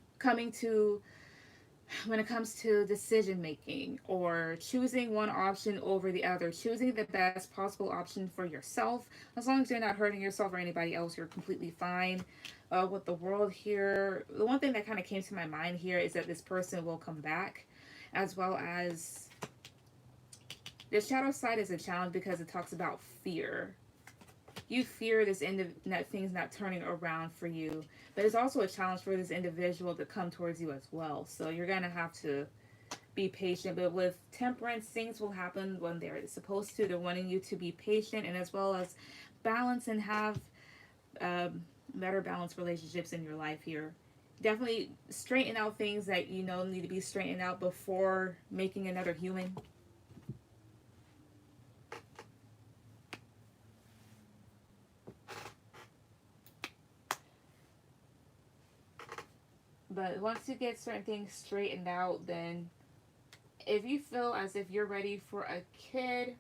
A: when it comes to decision making or choosing one option over the other, choosing the best possible option for yourself. As long as you're not hurting yourself or anybody else, you're completely fine. With the world here, the one thing that kind of came to my mind here is that this person will come back, as well as the shadow side is a challenge because it talks about fear. You fear things not turning around for you. But it's also a challenge for this individual to come towards you as well. So you're going to have to be patient. But with Temperance, things will happen when they're supposed to. They're wanting you to be patient and as well as balance and have better balanced relationships in your life here. Definitely straighten out things that need to be straightened out before making another human. But once you get certain things straightened out, then if you feel as if you're ready for a kid,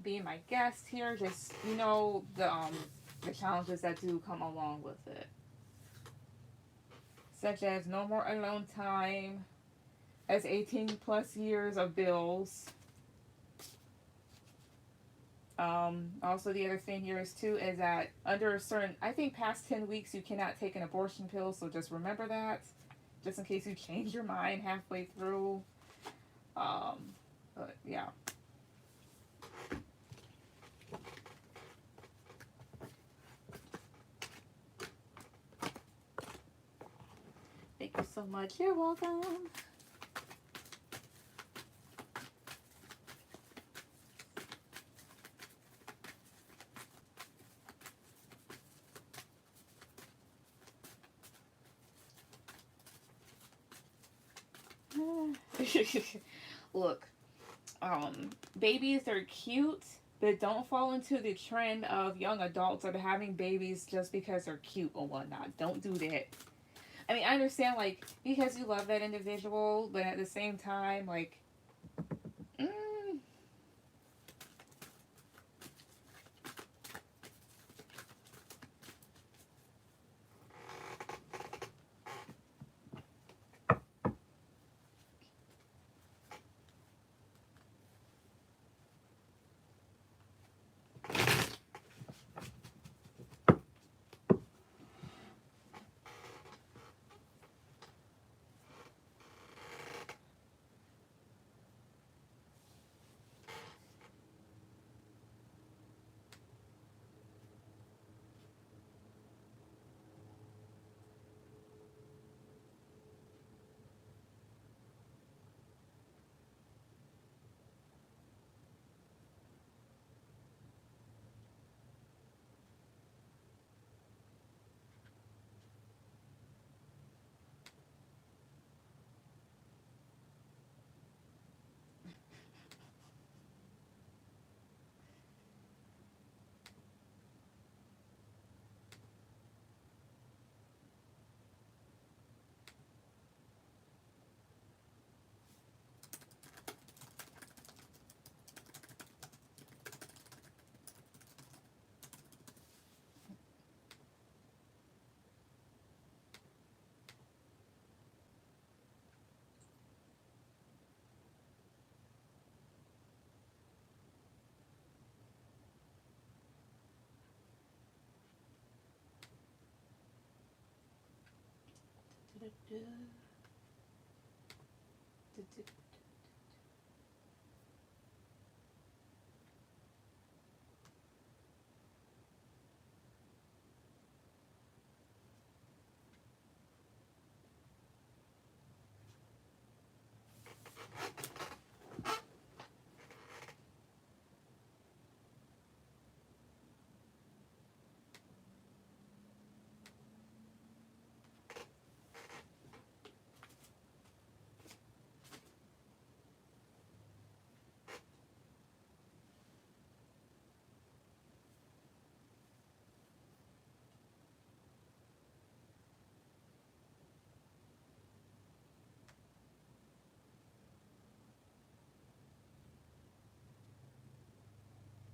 A: being my guest here, just the challenges that do come along with it. such as no more alone time, as 18 plus years of bills. Also, the other thing here is too is that under a certain, I think past 10 weeks, you cannot take an abortion pill. So just remember that, just in case you change your mind halfway through. Um, but yeah. Thank you so much. You're welcome. Look, babies are cute, but don't fall into the trend of young adults that are having babies just because they're cute or whatnot. Don't do that. I mean, I understand, like, because you love that individual, but at the same time, like, mm,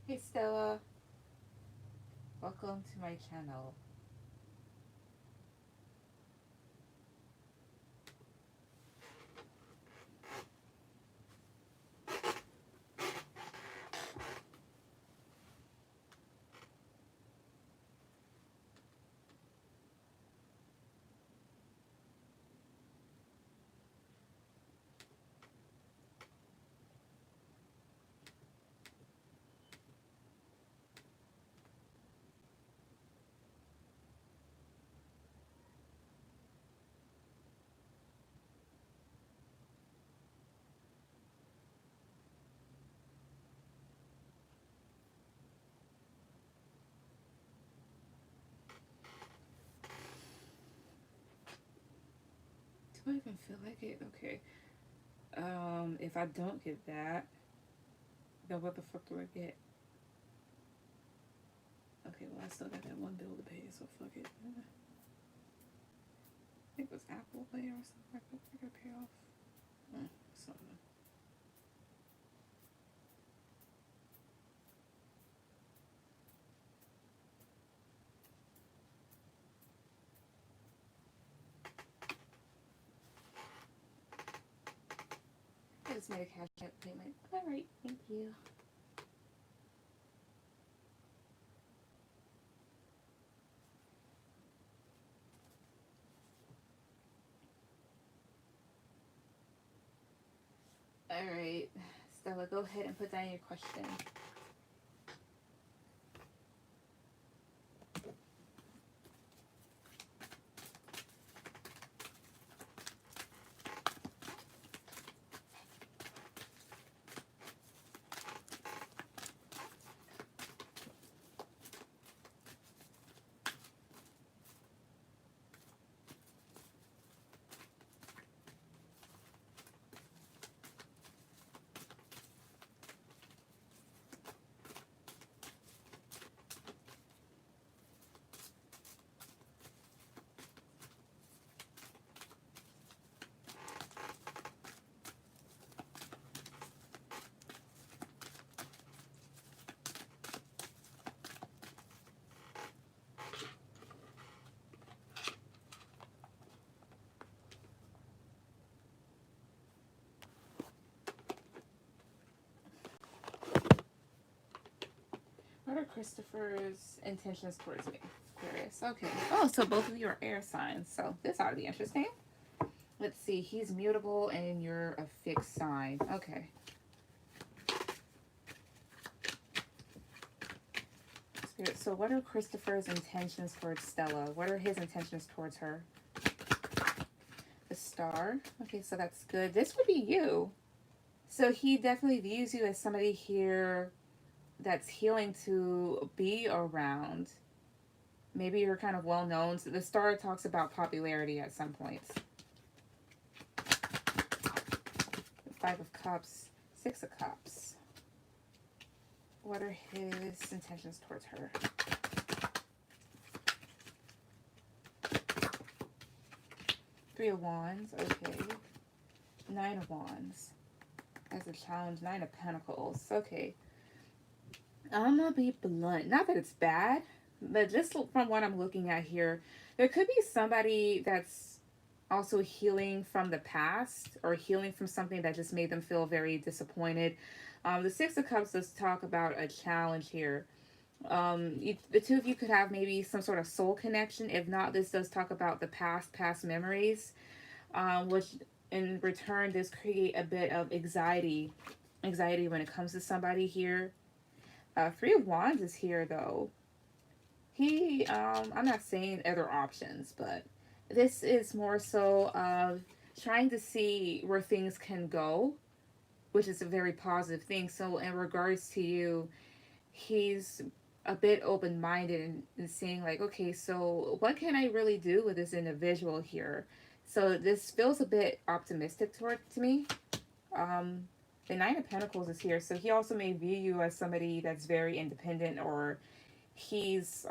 A: hey Stella, welcome to my channel. Do I even feel like it? Okay. If I don't get that, then what the fuck do I get? Okay, well I still got that one bill to pay, so fuck it. I think it was Apple Pay or something. I gotta pay off. Something. just made a cash app payment. All right, thank you. All right, Stella, go ahead and put down your question. What are Christopher's intentions towards me? Curious. Okay. Oh, so both of you are air signs. So this ought to be interesting. Let's see. He's mutable and you're a fixed sign. Okay. Spirit. So what are Christopher's intentions towards Stella? What are his intentions towards her? The star. Okay, so that's good. This would be you. So he definitely views you as somebody here that's healing to be around. Maybe you're kind of well known. So the star talks about popularity at some points. Five of Cups, Six of Cups. What are his intentions towards her? Three of Wands, okay. Nine of Wands. As a challenge, Nine of Pentacles, okay. I'm gonna be blunt. Not that it's bad, but just from what I'm looking at here, there could be somebody that's also healing from the past or healing from something that just made them feel very disappointed. The Six of Cups does talk about a challenge here. The two of you could have maybe some sort of soul connection. If not, this does talk about the past memories, which in return does create a bit of anxiety when it comes to somebody here. Three of Wands is here though. I'm not saying other options, but this is more so of trying to see where things can go, which is a very positive thing. So in regards to you, he's a bit open-minded and seeing like, okay, so what can I really do with this individual here? So this feels a bit optimistic to me. The Nine of Pentacles is here, so he also may view you as somebody that's very independent, or he's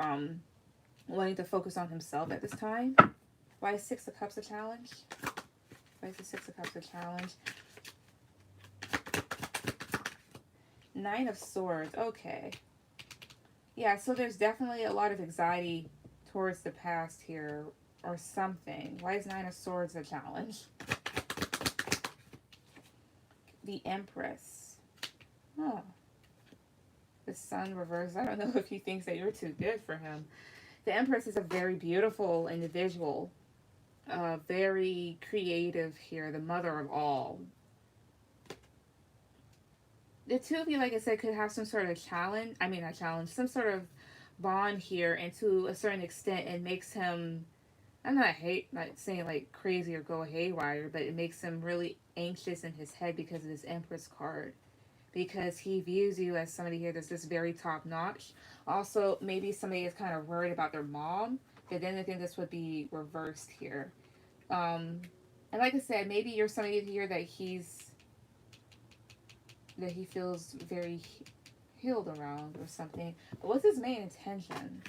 A: wanting to focus on himself at this time. Why is Six of Cups a challenge? Why is the Six of Cups a challenge? Nine of Swords, okay. Yeah, so there's definitely a lot of anxiety towards the past here, or something. Why is Nine of Swords a challenge? The Empress. Oh. The Sun reversed. I don't know if he thinks that you're too good for him. The Empress is a very beautiful individual. Very creative here. The mother of all. The two of you, like I said, could have some sort of challenge. I mean, not challenge. Some sort of bond here. And to a certain extent, it makes him... I'm not saying like crazy or go haywire, but it makes him really anxious in his head because of this Empress card. Because he views you as somebody here that's just very top notch. Also, maybe somebody is kind of worried about their mom. But then I think this would be reversed here. And like I said, maybe you're somebody here that he feels very healed around or something. But what's his main intention?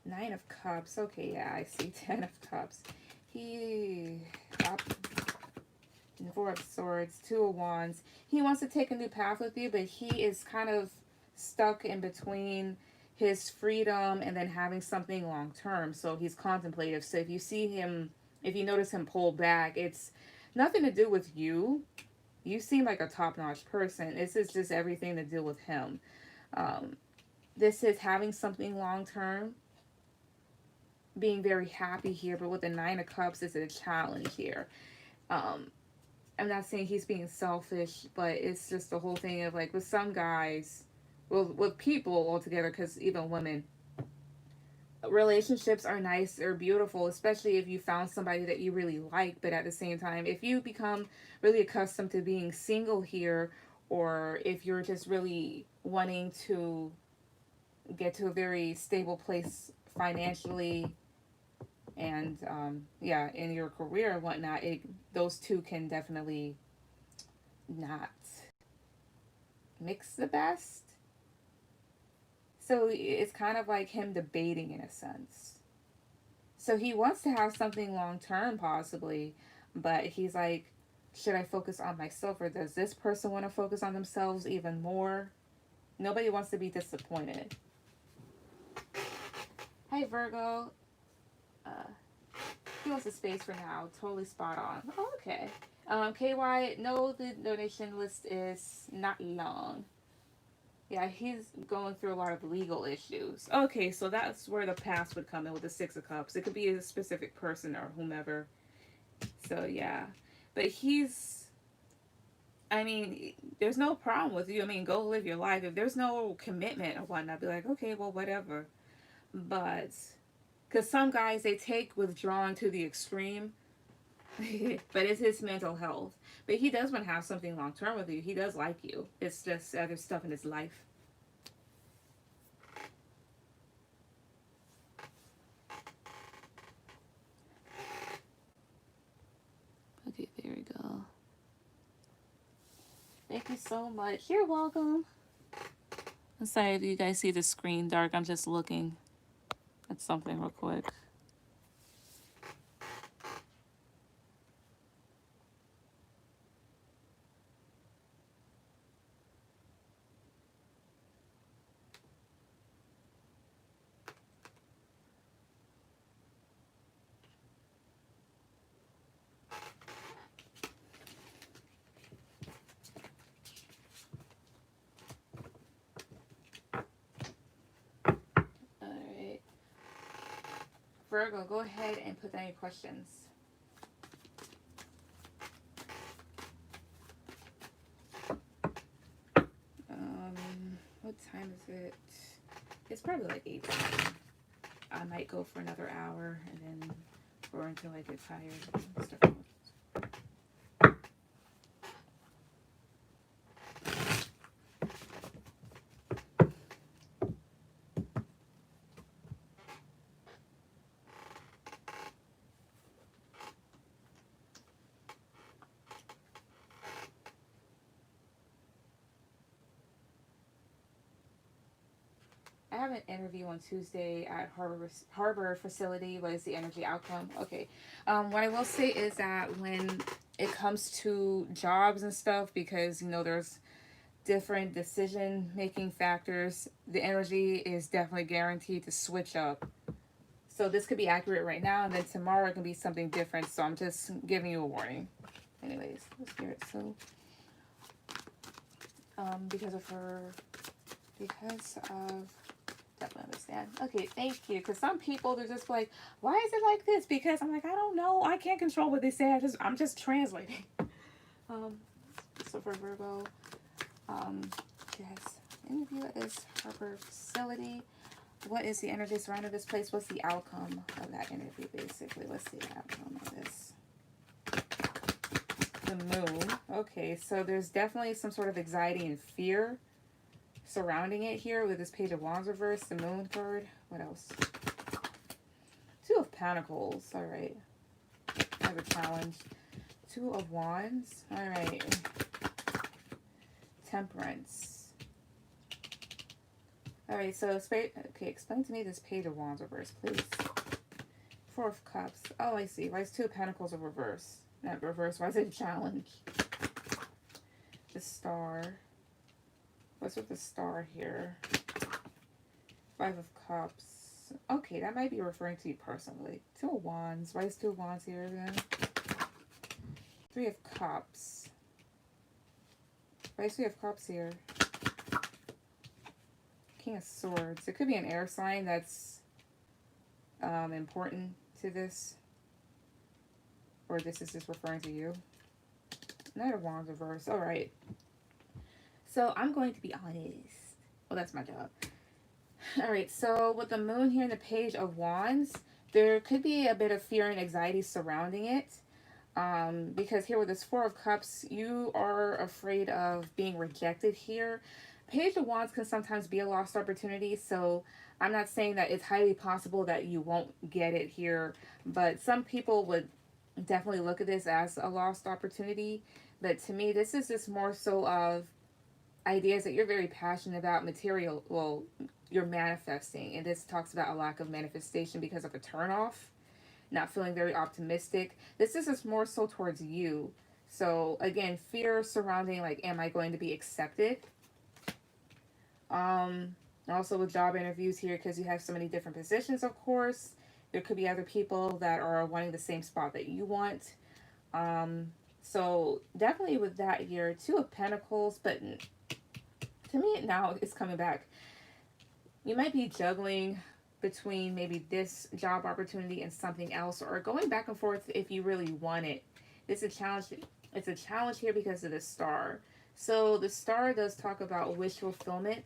A: Nine of Cups. Okay, yeah, I see. 10 of Cups. Four of Swords. Two of Wands. He wants to take a new path with you, but he is kind of stuck in between his freedom and then having something long term. So he's contemplative. So if you see him, if you notice him pull back, it's Nothing to do with you. You seem like a top-notch person. This is just everything to do with him. Um, this is having something long-term, being very happy here, but with the Nine of Cups, it's a challenge here. Um, I'm not saying he's being selfish, but it's just the whole thing of like with some guys, well, with people altogether, because even women, relationships are nice or beautiful, especially if you found somebody that you really like. But at the same time, if you become really accustomed to being single here, or if you're just really wanting to get to a very stable place financially and yeah, in your career and whatnot, those two can definitely not mix the best. So it's kind of like him debating in a sense. So he wants to have something long term, possibly, but he's like, should I focus on myself or does this person want to focus on themselves even more? Nobody wants to be disappointed. Hi, Virgo. Uh, he wants a space for now. Totally spot on. Oh, okay. KY, no, the donation list is not long. Yeah, he's going through a lot of legal issues. Okay, so that's where the past would come in with the Six of Cups. It could be a specific person or whomever. So, yeah. But I mean, there's no problem with you. I mean, go live your life. If there's no commitment or whatnot, be like, okay, well, whatever. But, because some guys, they take withdrawing to the extreme, but it's his mental health. But he does want to have something long term with you. He does like you. It's just other stuff in his life. Okay, there we go. Thank you so much. You're welcome. I'm sorry if you guys see the screen dark. I'm just looking at something real quick. All right. Virgo, go ahead and put down your questions. What time is it? It's probably like 8. I might go for another hour and then or until I get tired. I have an interview on Tuesday at Harbor facility. What is the energy outcome? Okay. What I will say is that when it comes to jobs and stuff, because there's different decision making factors, the energy is definitely guaranteed to switch up. So this could be accurate right now, and then tomorrow it can be something different. So I'm just giving you a warning. Anyways, let's hear it. So, because of definitely understand. Okay, thank you. Because some people, they're just like, why is it like this? Because I'm like, I don't know. I can't control what they say. I'm just translating. So for Virgo, yes, interview at this Harbor facility. What is the energy surrounding this place? What's the outcome of that interview, basically? Let's see the outcome of this. The moon. Okay, so there's definitely some sort of anxiety and fear surrounding it here with this Page of Wands reverse, the moon card. What else? 2 of Pentacles. All right. I have a challenge. 2 of Wands. All right. Temperance. All right, so explain to me this Page of Wands reverse, please. 4 of Cups. Oh, I see. Why is 2 of Pentacles a reverse? Not reverse. Why is it a challenge? The Star. What's with the Star here? 5 of Cups. Okay, that might be referring to you personally. 2 of Wands. Why is 2 of Wands here then? Three of Cups. Why is Three of Cups here? King of Swords. It could be an air sign that's important to this. Or this is just referring to you. Knight of Wands reverse. Alright. So I'm going to be honest. Well, that's my job. Alright, so with the moon here and the Page of Wands, there could be a bit of fear and anxiety surrounding it. Because here with this Four of Cups, you are afraid of being rejected here. Page of Wands can sometimes be a lost opportunity, so I'm not saying that it's highly possible that you won't get it here, but some people would definitely look at this as a lost opportunity. But to me, this is just more so of ideas that you're very passionate about, material, well, you're manifesting, and this talks about a lack of manifestation because of a turnoff, not feeling very optimistic. This is just more so towards you. So again, fear surrounding like, am I going to be accepted? Also with job interviews here, because you have so many different positions, of course, there could be other people that are wanting the same spot that you want. So definitely with that here, Two of Pentacles, but to me now it's coming back. You might be juggling between maybe this job opportunity and something else, or going back and forth if you really want it. It's a challenge. It's a challenge here because of the Star. So the Star does talk about wish fulfillment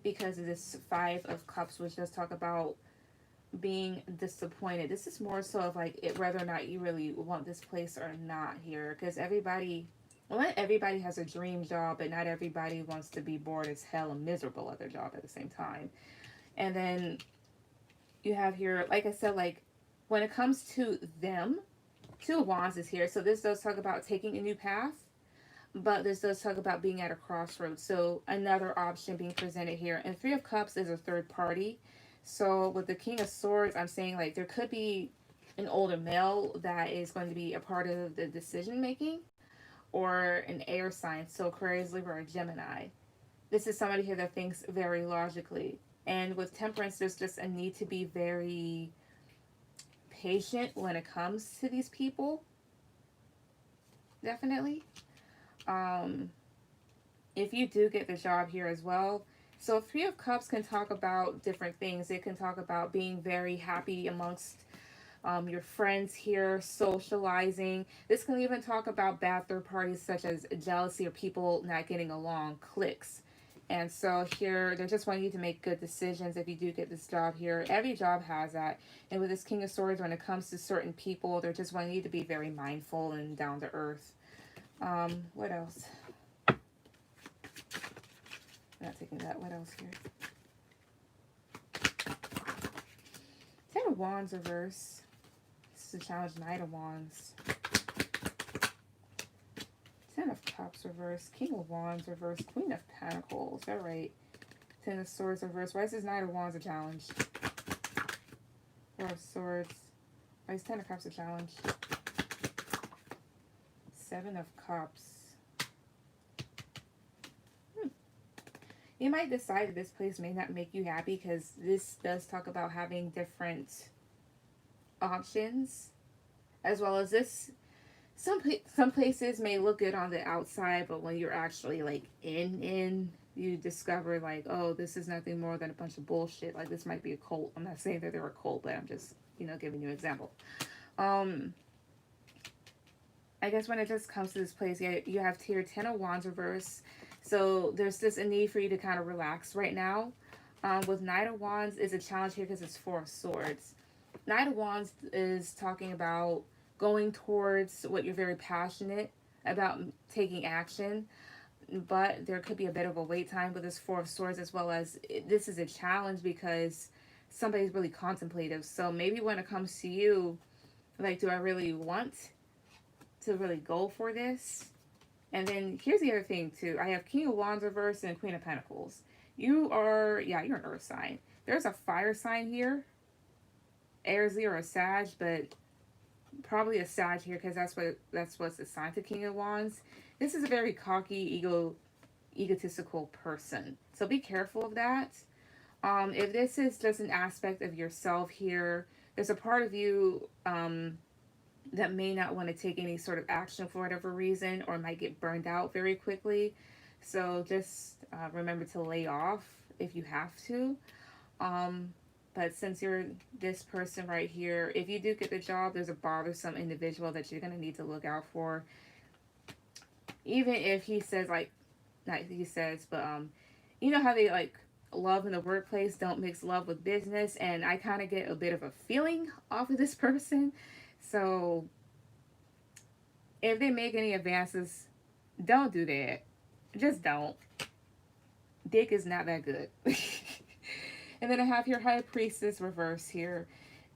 A: because of this Five of Cups, which does talk about being disappointed. This is more so of like whether or not you really want this place or not here, because everybody, well, not everybody has a dream job, but not everybody wants to be bored as hell and miserable at their job at the same time. And then you have here, like I said, like when it comes to them, Two of Wands is here. So this does talk about taking a new path, but this does talk about being at a crossroads. So another option being presented here. And Three of Cups is a third party. So with the King of Swords, I'm saying like there could be an older male that is going to be a part of the decision making, or an air sign. So Aquarius, Libra, or Gemini. This is somebody here that thinks very logically. And with Temperance, there's just a need to be very patient when it comes to these people. Definitely. If you do get the job here as well. So Three of Cups can talk about different things. It can talk about being very happy amongst your friends here, socializing. This can even talk about bad third parties such as jealousy or people not getting along, cliques. And so here, they're just wanting you to make good decisions if you do get this job here. Every job has that. And with this King of Swords, when it comes to certain people, they're just wanting you to be very mindful and down to earth. What else? I'm not taking that. What else here? Ten of Wands reverse. This is a challenge. Knight of Wands. Ten of Cups reverse. King of Wands reverse. Queen of Pentacles. All right. Ten of Swords reverse. Why is this Knight of Wands a challenge? Four of Swords. Why is Ten of Cups a challenge? Seven of Cups. You might decide that this place may not make you happy because this does talk about having different options, as well as this. Some places may look good on the outside, but when you're actually like in, you discover like, oh, this is nothing more than a bunch of bullshit. Like this might be a cult. I'm not saying that they're a cult, but I'm just, giving you an example. I guess when it just comes to this place, yeah, you have here Ten of Wands reverse. So there's just a need for you to kind of relax right now. With Knight of Wands is a challenge here because it's Four of Swords. Knight of Wands is talking about going towards what you're very passionate about, taking action. But there could be a bit of a wait time with this Four of Swords, as well as this is a challenge because somebody's really contemplative. So maybe when it comes to you, like, do I really want to really go for this? And then here's the other thing too. I have King of Wands reverse and Queen of Pentacles. You're an earth sign. There's a fire sign here. Aries, Leo, or Sag, but probably a Sag here because that's what's assigned to King of Wands. This is a very cocky, egotistical person. So be careful of that. If this is just an aspect of yourself here, there's a part of you that may not want to take any sort of action for whatever reason, or might get burned out very quickly. So just remember to lay off if you have to. Um, but since you're this person right here, if you do get the job, there's a bothersome individual that you're going to need to look out for. Even if he says, like, not he says, but you know how they like love in the workplace don't mix love with business, and I kind of get a bit of a feeling off of this person. So if they make any advances, don't do that. Just don't. Dick is not that good. And then I have your High Priestess reverse here.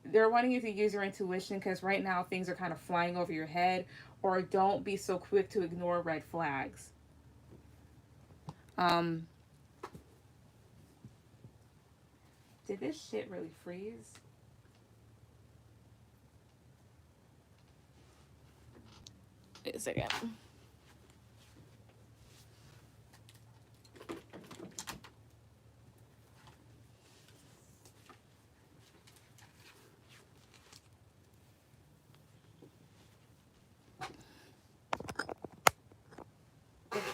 A: They're wanting you to use your intuition because right now things are kind of flying over your head, or don't be so quick to ignore red flags. Um, did this shit really freeze? Wait a second.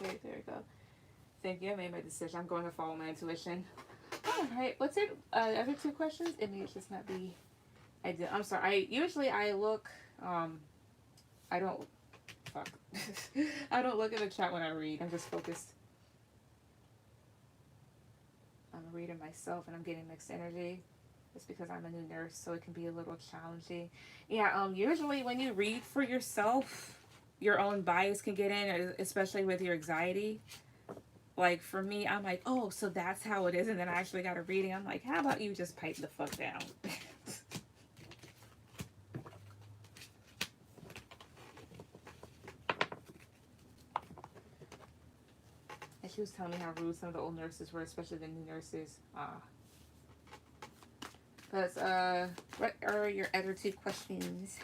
A: Okay, there we go. Thank you. I made my decision. I'm going to follow my intuition. All right. What's it? Other two questions? It may just not be. I did. I'm sorry. I look. I don't. Fuck. I don't look at the chat when I read. I'm just focused. I'm reading myself, and I'm getting mixed energy. It's because I'm a new nurse, so it can be a little challenging. Yeah. Usually, when you read for yourself, your own bias can get in, especially with your anxiety. Like for me, I'm like, oh, so that's how it is, and then I actually got a reading. I'm like, how about you just pipe the fuck down? And she was telling me how rude some of the old nurses were, especially the new nurses. What are your other two questions?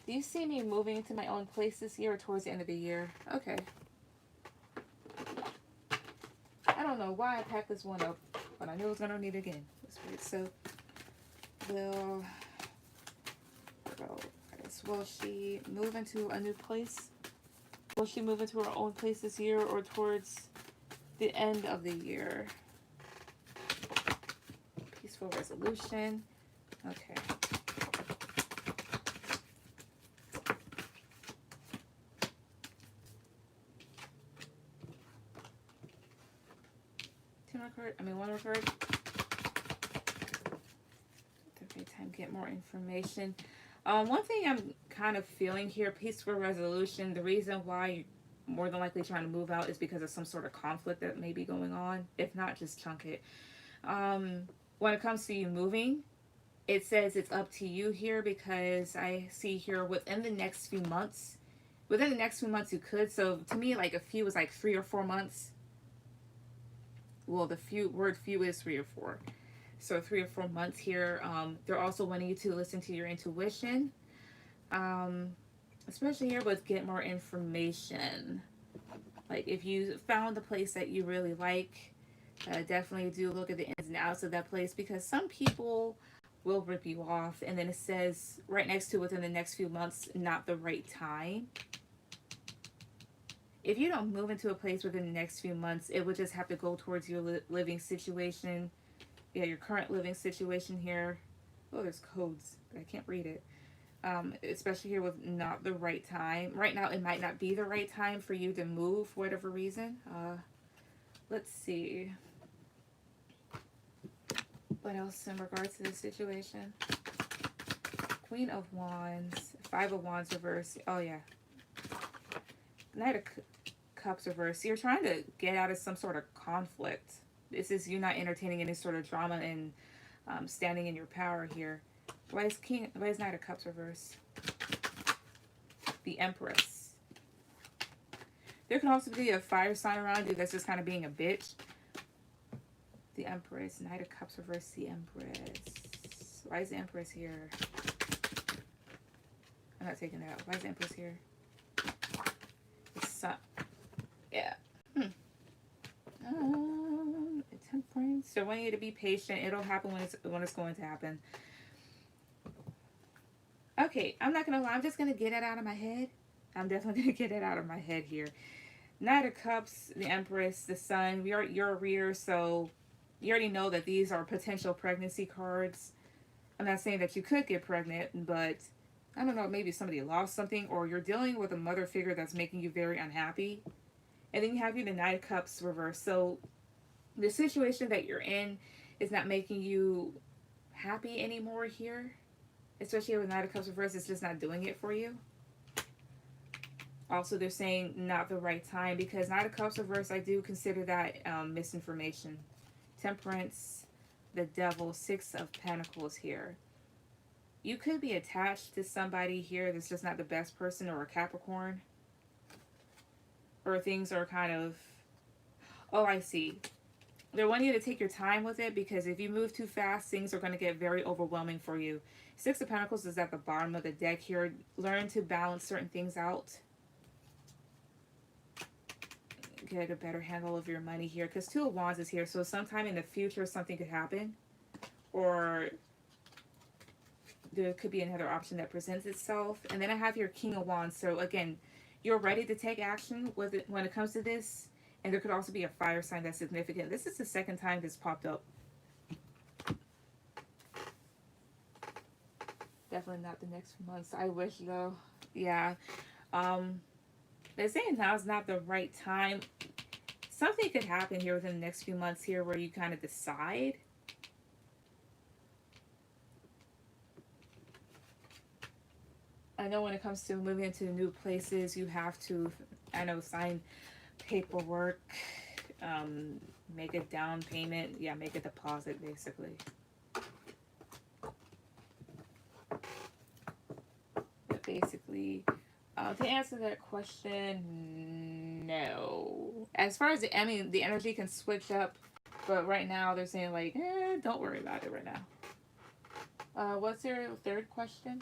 A: Do you see me moving into my own place this year or towards the end of the year? Okay. I don't know why I packed this one up, but I knew I was going to need it again. That's weird. So, will she move into a new place? Will she move into her own place this year or towards the end of the year? Peaceful resolution. Okay. One more card. Okay, time to get more information. One thing I'm kind of feeling here, peaceful resolution. The reason why you're more than likely trying to move out is because of some sort of conflict that may be going on. If not, just chunk it. When it comes to you moving, it says it's up to you here because I see here within the next few months. Within the next few months, you could. So to me, like a few is like 3 or 4 months. Well, the word few is 3 or 4. So 3 or 4 months here. They're also wanting you to listen to your intuition. Especially here with get more information. Like if you found the place that you really like, definitely do look at the ins and outs of that place because some people will rip you off. And then it says right next to within the next few months, not the right time. If you don't move into a place within the next few months, it would just have to go towards your living situation. Yeah, your current living situation here. Oh, there's codes. I can't read it. Especially here with not the right time. Right now, it might not be the right time for you to move for whatever reason. Let's see. What else in regards to this situation? Queen of Wands. 5 of Wands reverse. Oh, yeah. Knight of Cups reverse. You're trying to get out of some sort of conflict. This is you not entertaining any sort of drama and standing in your power here. Why is Knight of Cups reverse? The Empress. There can also be a fire sign around you that's just kind of being a bitch. The Empress. Knight of Cups reverse. The Empress. Why is the Empress here? I'm not taking that out. Why is the Empress here? The Sun. Yeah. Temperance. So I want you to be patient. It'll happen when it's going to happen. Okay, I'm not gonna lie. I'm just gonna get it out of my head. I'm definitely gonna get it out of my head here. Knight of Cups, the Empress, the Sun. You're a reader, so you already know that these are potential pregnancy cards. I'm not saying that you could get pregnant, but I don't know, maybe somebody lost something, or you're dealing with a mother figure that's making you very unhappy. And then you have the Knight of Cups reversed. So the situation that you're in is not making you happy anymore here. Especially with Knight of Cups reversed, it's just not doing it for you. Also, they're saying not the right time, because Knight of Cups reversed, I do consider that misinformation. Temperance, the Devil, Six of Pentacles here. You could be attached to somebody here that's just not the best person, or a Capricorn. Or things are kind of... Oh, I see. They want you to take your time with it, because if you move too fast, things are going to get very overwhelming for you. Six of Pentacles is at the bottom of the deck here. Learn to balance certain things out. Get a better handle of your money here, because Two of Wands is here, so sometime in the future something could happen, or there could be another option that presents itself. And then I have your King of Wands, so again, you're ready to take action with it when it comes to this. And there could also be a fire sign that's significant. This is the second time this popped up. Definitely not the next few months. I wish though. Yeah. They're saying now's not the right time. Something could happen here within the next few months here where you kind of decide. I know when it comes to moving into new places, you have to, I know, sign paperwork, make a down payment. Yeah, make a deposit, basically. But basically, to answer that question, no. As far as the energy can switch up, but right now they're saying like, don't worry about it right now. What's your third question?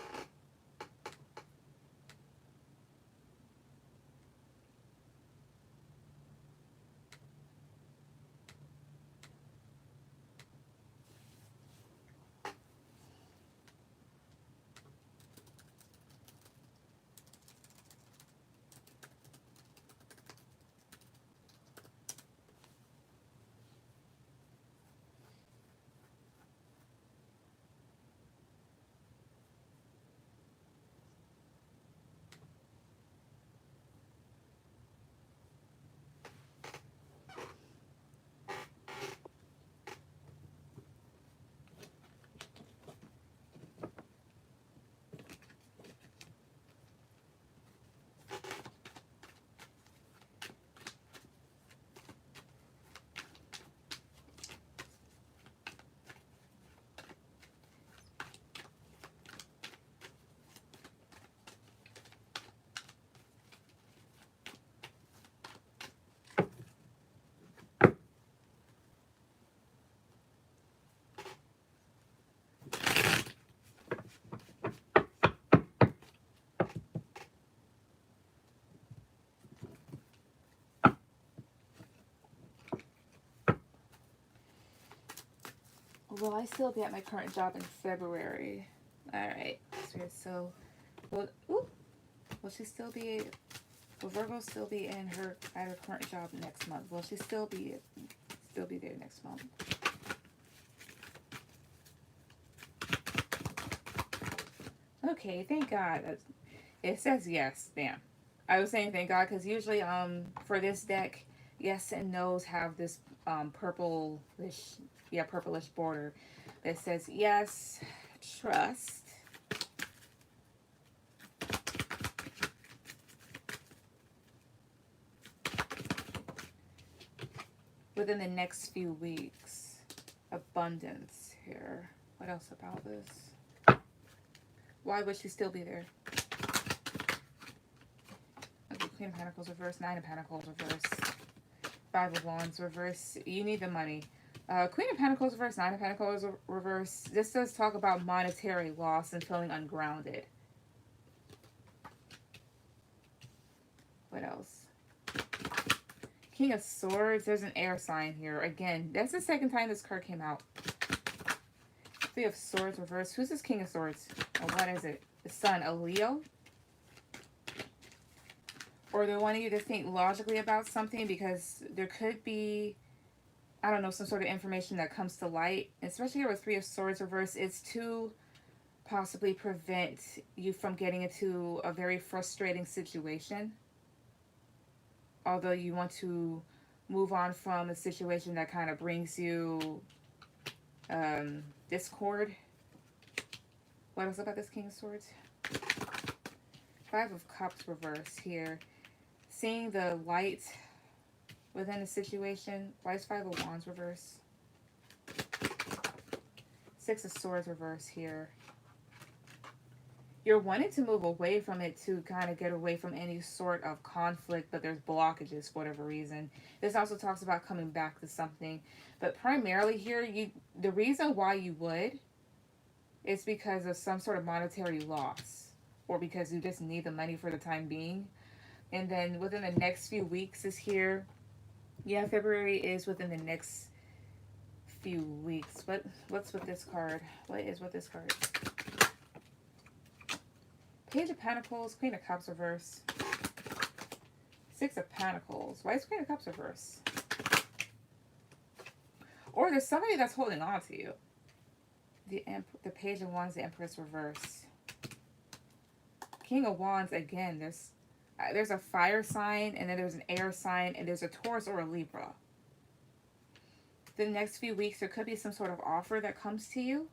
A: Will I still be at my current job in February? Alright. So, will she still be... Will Virgo still be at her current job next month? Will she still be there next month? Okay, thank God. It says yes. Damn. I was saying thank God, because usually for this deck, yes and no's have this purplish border that says yes, trust. Within the next few weeks. Abundance here. What else about this? Why would she still be there? Okay, Queen of Pentacles reverse, Nine of Pentacles reverse, Five of Wands reverse. You need the money. Queen of Pentacles reverse, Nine of Pentacles reverse. This does talk about monetary loss and feeling ungrounded. What else? King of Swords. There's an air sign here. Again, that's the second time this card came out. Three of Swords reverse. Who's this King of Swords? Oh, what is it? Sun, a Leo. Or they're wanting you to think logically about something because there could be, I don't know, some sort of information that comes to light. Especially here with Three of Swords reverse, it's to possibly prevent you from getting into a very frustrating situation. Although you want to move on from a situation that kind of brings you discord. What else about this King of Swords? Five of Cups reverse here. Seeing the light within the situation. Why is Five of Wands reverse? Six of Swords reverse here. You're wanting to move away from it to kind of get away from any sort of conflict, but there's blockages for whatever reason. This also talks about coming back to something. But primarily here, the reason why you would is because of some sort of monetary loss. Or because you just need the money for the time being. And then within the next few weeks is here. Yeah, February is within the next few weeks. What's with this card? What is with this card? Page of Pentacles, Queen of Cups reverse. Six of Pentacles. Why is Queen of Cups reverse? Or there's somebody that's holding on to you. The Page of Wands, the Empress reverse. King of Wands, again, there's a fire sign, and then there's an air sign, and there's a Taurus or a Libra. The next few weeks, there could be some sort of offer that comes to you,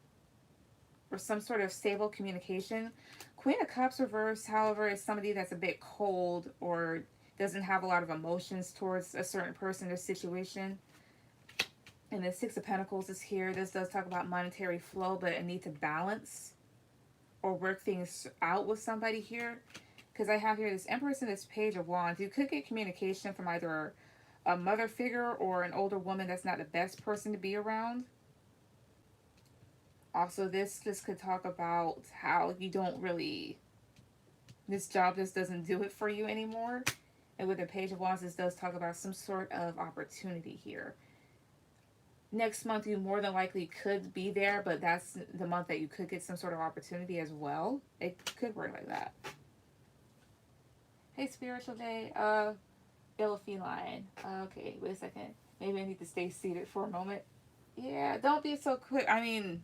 A: or some sort of stable communication. Queen of Cups reverse, however, is somebody that's a bit cold or doesn't have a lot of emotions towards a certain person or situation. And the Six of Pentacles is here. This does talk about monetary flow, but a need to balance or work things out with somebody here. Because I have here this Empress and this Page of Wands. You could get communication from either a mother figure or an older woman that's not the best person to be around. Also, this could talk about how you don't really, this job just doesn't do it for you anymore. And with the Page of Wands, this does talk about some sort of opportunity here. Next month, you more than likely could be there, but that's the month that you could get some sort of opportunity as well. It could work like that. Hey, Spiritual Day. Yellow Feline. Okay, wait a second. Maybe I need to stay seated for a moment. Yeah, don't be so quick. I mean,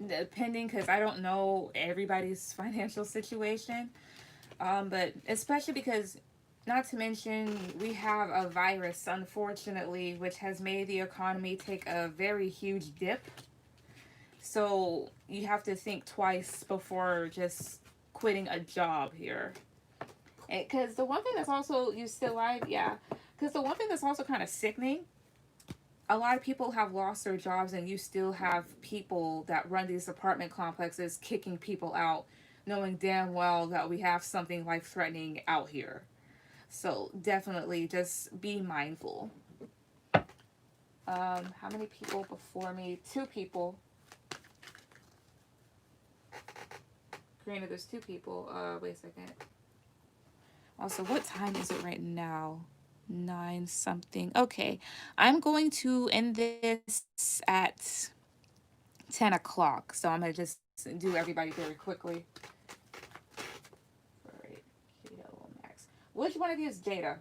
A: depending, because I don't know everybody's financial situation. But especially because, not to mention, we have a virus, unfortunately, which has made the economy take a very huge dip. So you have to think twice before just quitting a job here. Because the one thing that's also, you still alive? Yeah. Because the one thing that's also kind of sickening, a lot of people have lost their jobs and you still have people that run these apartment complexes kicking people out, knowing damn well that we have something life-threatening out here. So definitely just be mindful. How many people before me? 2 people. Granted, there's 2 people. Wait a second. Also, what time is it right now? 9 something. Okay, I'm going to end this at 10 o'clock. So I'm going to just do everybody very quickly. Alright, Yellow Max. Which one of you is Jada?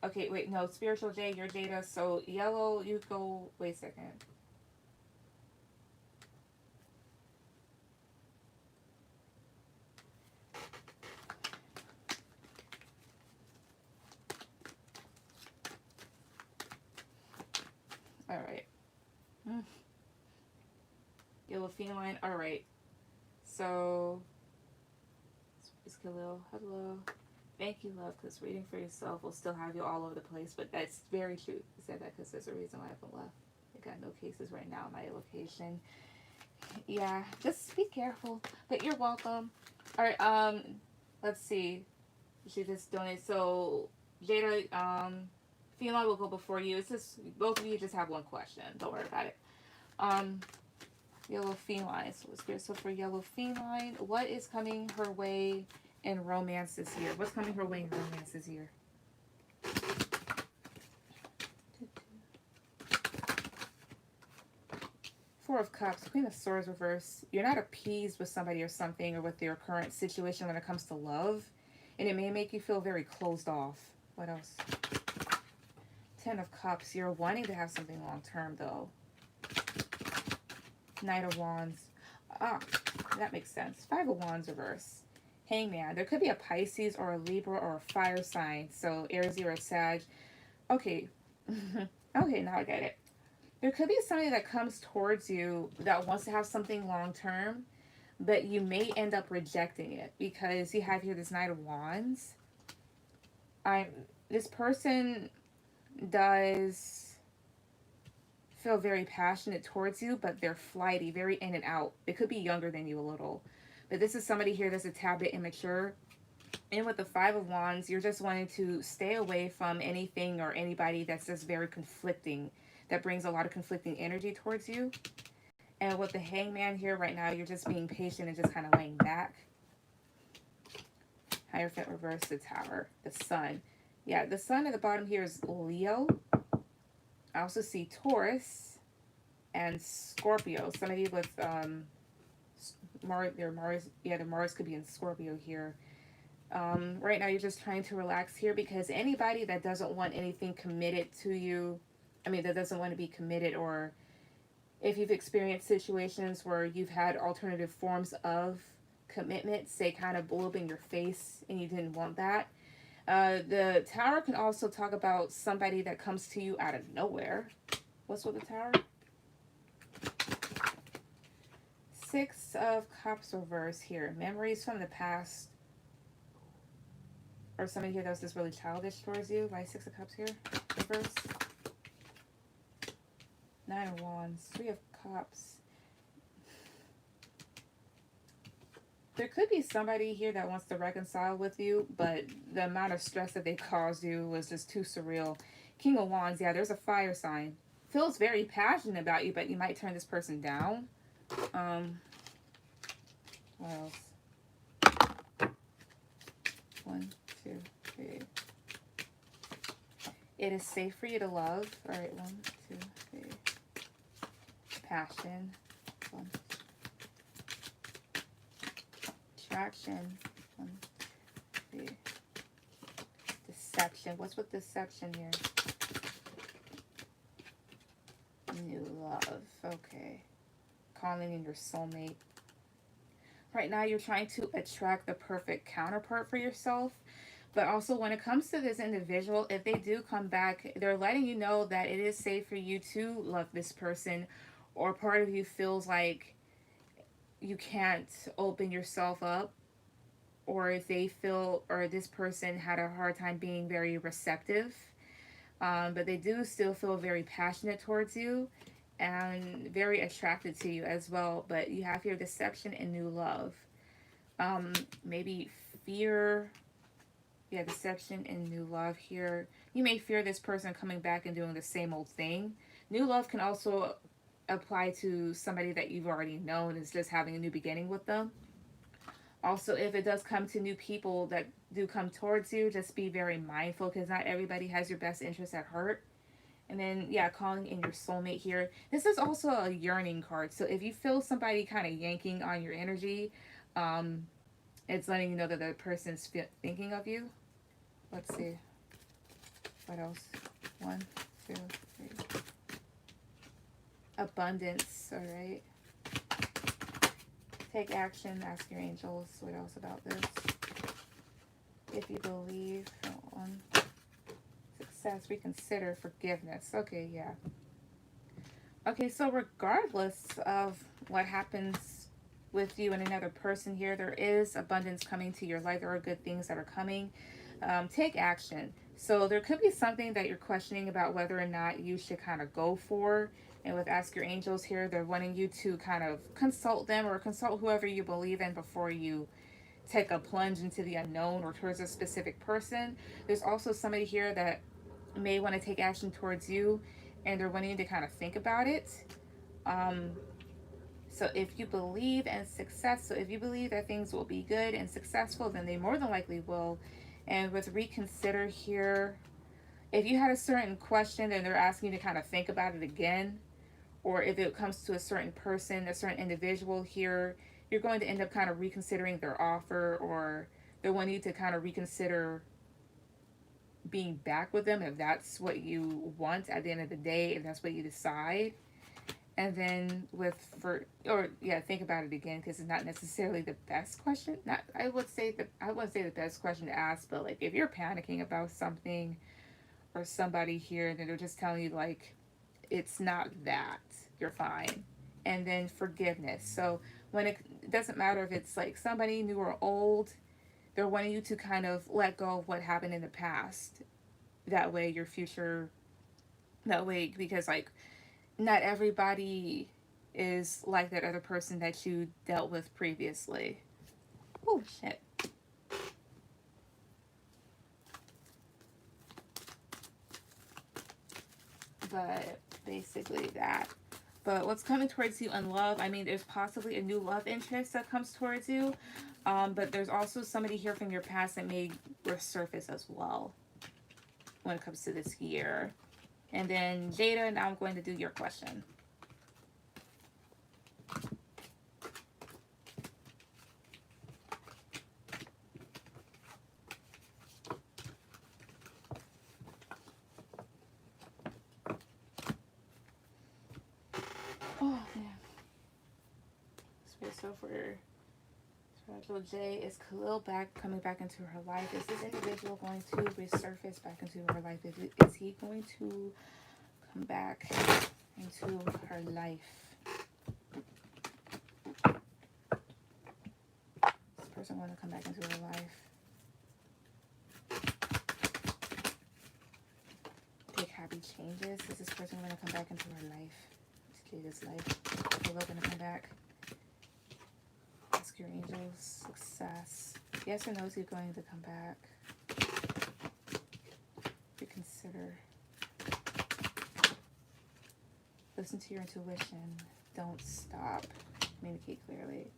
A: Okay, wait, no, Spiritual J, you're Jada. So Yellow, you go, wait a second. Alright. Yellow Feline, alright. So, it's Khalil, hello. Thank you, love, because reading for yourself will still have you all over the place, but that's very true. I said that because there's a reason why I haven't left. I got no cases right now in my location. Yeah, just be careful, but you're welcome. Alright, let's see. She just donated. So, Jada, Feline will go before you. It's just, both of you just have one question. Don't worry about it. Yellow Feline. So for Yellow Feline, what is coming her way in romance this year? What's coming her way in romance this year? Four of Cups, Queen of Swords reverse. You're not appeased with somebody or something or with your current situation when it comes to love. And it may make you feel very closed off. What else? Ten of Cups. You're wanting to have something long term though. Knight of Wands. Ah, that makes sense. Five of Wands reverse. Hangman. There could be a Pisces or a Libra or a fire sign. So Aries or a Sag. Okay. Okay, now I get it. There could be somebody that comes towards you that wants to have something long term, but you may end up rejecting it because you have here this Knight of Wands. This person does feel very passionate towards you, but they're flighty, very in and out. They could be younger than you a little. But this is somebody here that's a tad bit immature. And with the Five of Wands, you're just wanting to stay away from anything or anybody that's just very conflicting, that brings a lot of conflicting energy towards you. And with the Hangman here right now, you're just being patient and just kind of laying back. Hierophant reverse, the Tower, the Sun. Yeah, the Sun at the bottom here is Leo. I also see Taurus and Scorpio. Somebody with Mars, the Mars could be in Scorpio here. Right now you're just trying to relax here because anybody that doesn't want anything committed to you, that doesn't want to be committed, or if you've experienced situations where you've had alternative forms of commitment, say kind of blew up in your face and you didn't want that. The Tower can also talk about somebody that comes to you out of nowhere. What's with the Tower? Six of Cups reverse here. Memories from the past. Or somebody here that was just really childish towards you. By Six of Cups here. Reverse. Nine of Wands. Three of Cups. There could be somebody here that wants to reconcile with you, but the amount of stress that they caused you was just too surreal. King of Wands. Yeah, there's a fire sign. Feels very passionate about you, but you might turn this person down. What else? 1, 2, 3. It is safe for you to love. All right, 1, 2, 3. Passion. 1. Attraction. 1, 2, 3. Deception. What's with deception here? New love. Okay. Calling in your soulmate. Right now you're trying to attract the perfect counterpart for yourself. But also when it comes to this individual, if they do come back, they're letting you know that it is safe for you to love this person, or part of you feels like you can't open yourself up, or if they feel, or this person had a hard time being very receptive. But they do still feel very passionate towards you and very attracted to you as well. But you have your deception and new love. Maybe fear. Yeah, deception and new love here. You may fear this person coming back and doing the same old thing. New love can also apply to somebody that you've already known, is just having a new beginning with them. Also, if it does come to new people that do come towards you, just be very mindful because not everybody has your best interest at heart. And then, yeah, calling in your soulmate here. This is also a yearning card. So if you feel somebody kind of yanking on your energy, it's letting you know that the person's thinking of you. Let's see. What else? 1, 2, 3. Abundance. All right. Take action. Ask your angels. What else about this? If you believe. On success. Reconsider. Forgiveness. Okay, yeah. Okay, so regardless of what happens with you and another person here, there is abundance coming to your life. There are good things that are coming. Take action. So there could be something that you're questioning about whether or not you should kind of go for. And with Ask Your Angels here, they're wanting you to kind of consult them or consult whoever you believe in before you take a plunge into the unknown or towards a specific person. There's also somebody here that may want to take action towards you, and they're wanting you to kind of think about it. So if you believe in success, so if you believe that things will be good and successful, then they more than likely will. And with reconsider here, if you had a certain question and they're asking you to kind of think about it again, or if it comes to a certain person, a certain individual here, you're going to end up kind of reconsidering their offer, or they want you to kind of reconsider being back with them if that's what you want at the end of the day, if that's what you decide. And then with for or yeah, think about it again because it's not necessarily the best question. Not I wouldn't say the best question to ask, but like if you're panicking about something or somebody here, then they're just telling you like it's not that, you're fine. And then forgiveness. So when it doesn't matter if it's like somebody new or old, they're wanting you to kind of let go of what happened in the past. That way your future, that way, because like not everybody is like that other person that you dealt with previously. Oh shit. But basically that. But what's coming towards you in love, I mean, there's possibly a new love interest that comes towards you. But there's also somebody here from your past that may resurface as well when it comes to this year. And then Jada, now I'm going to do your question. Oh man. So for Spiritual J, is Khalil coming back into her life? Is this individual going to resurface back into her life? Is he going to come back into her life? This person want to come back into her life. Big happy changes. Is this person going to come back into her life? To Jada's life. Khalil going to come back. Ask your angels. Success. Yes or no, is he going to come back? Reconsider. Listen to your intuition. Don't stop. Communicate clearly.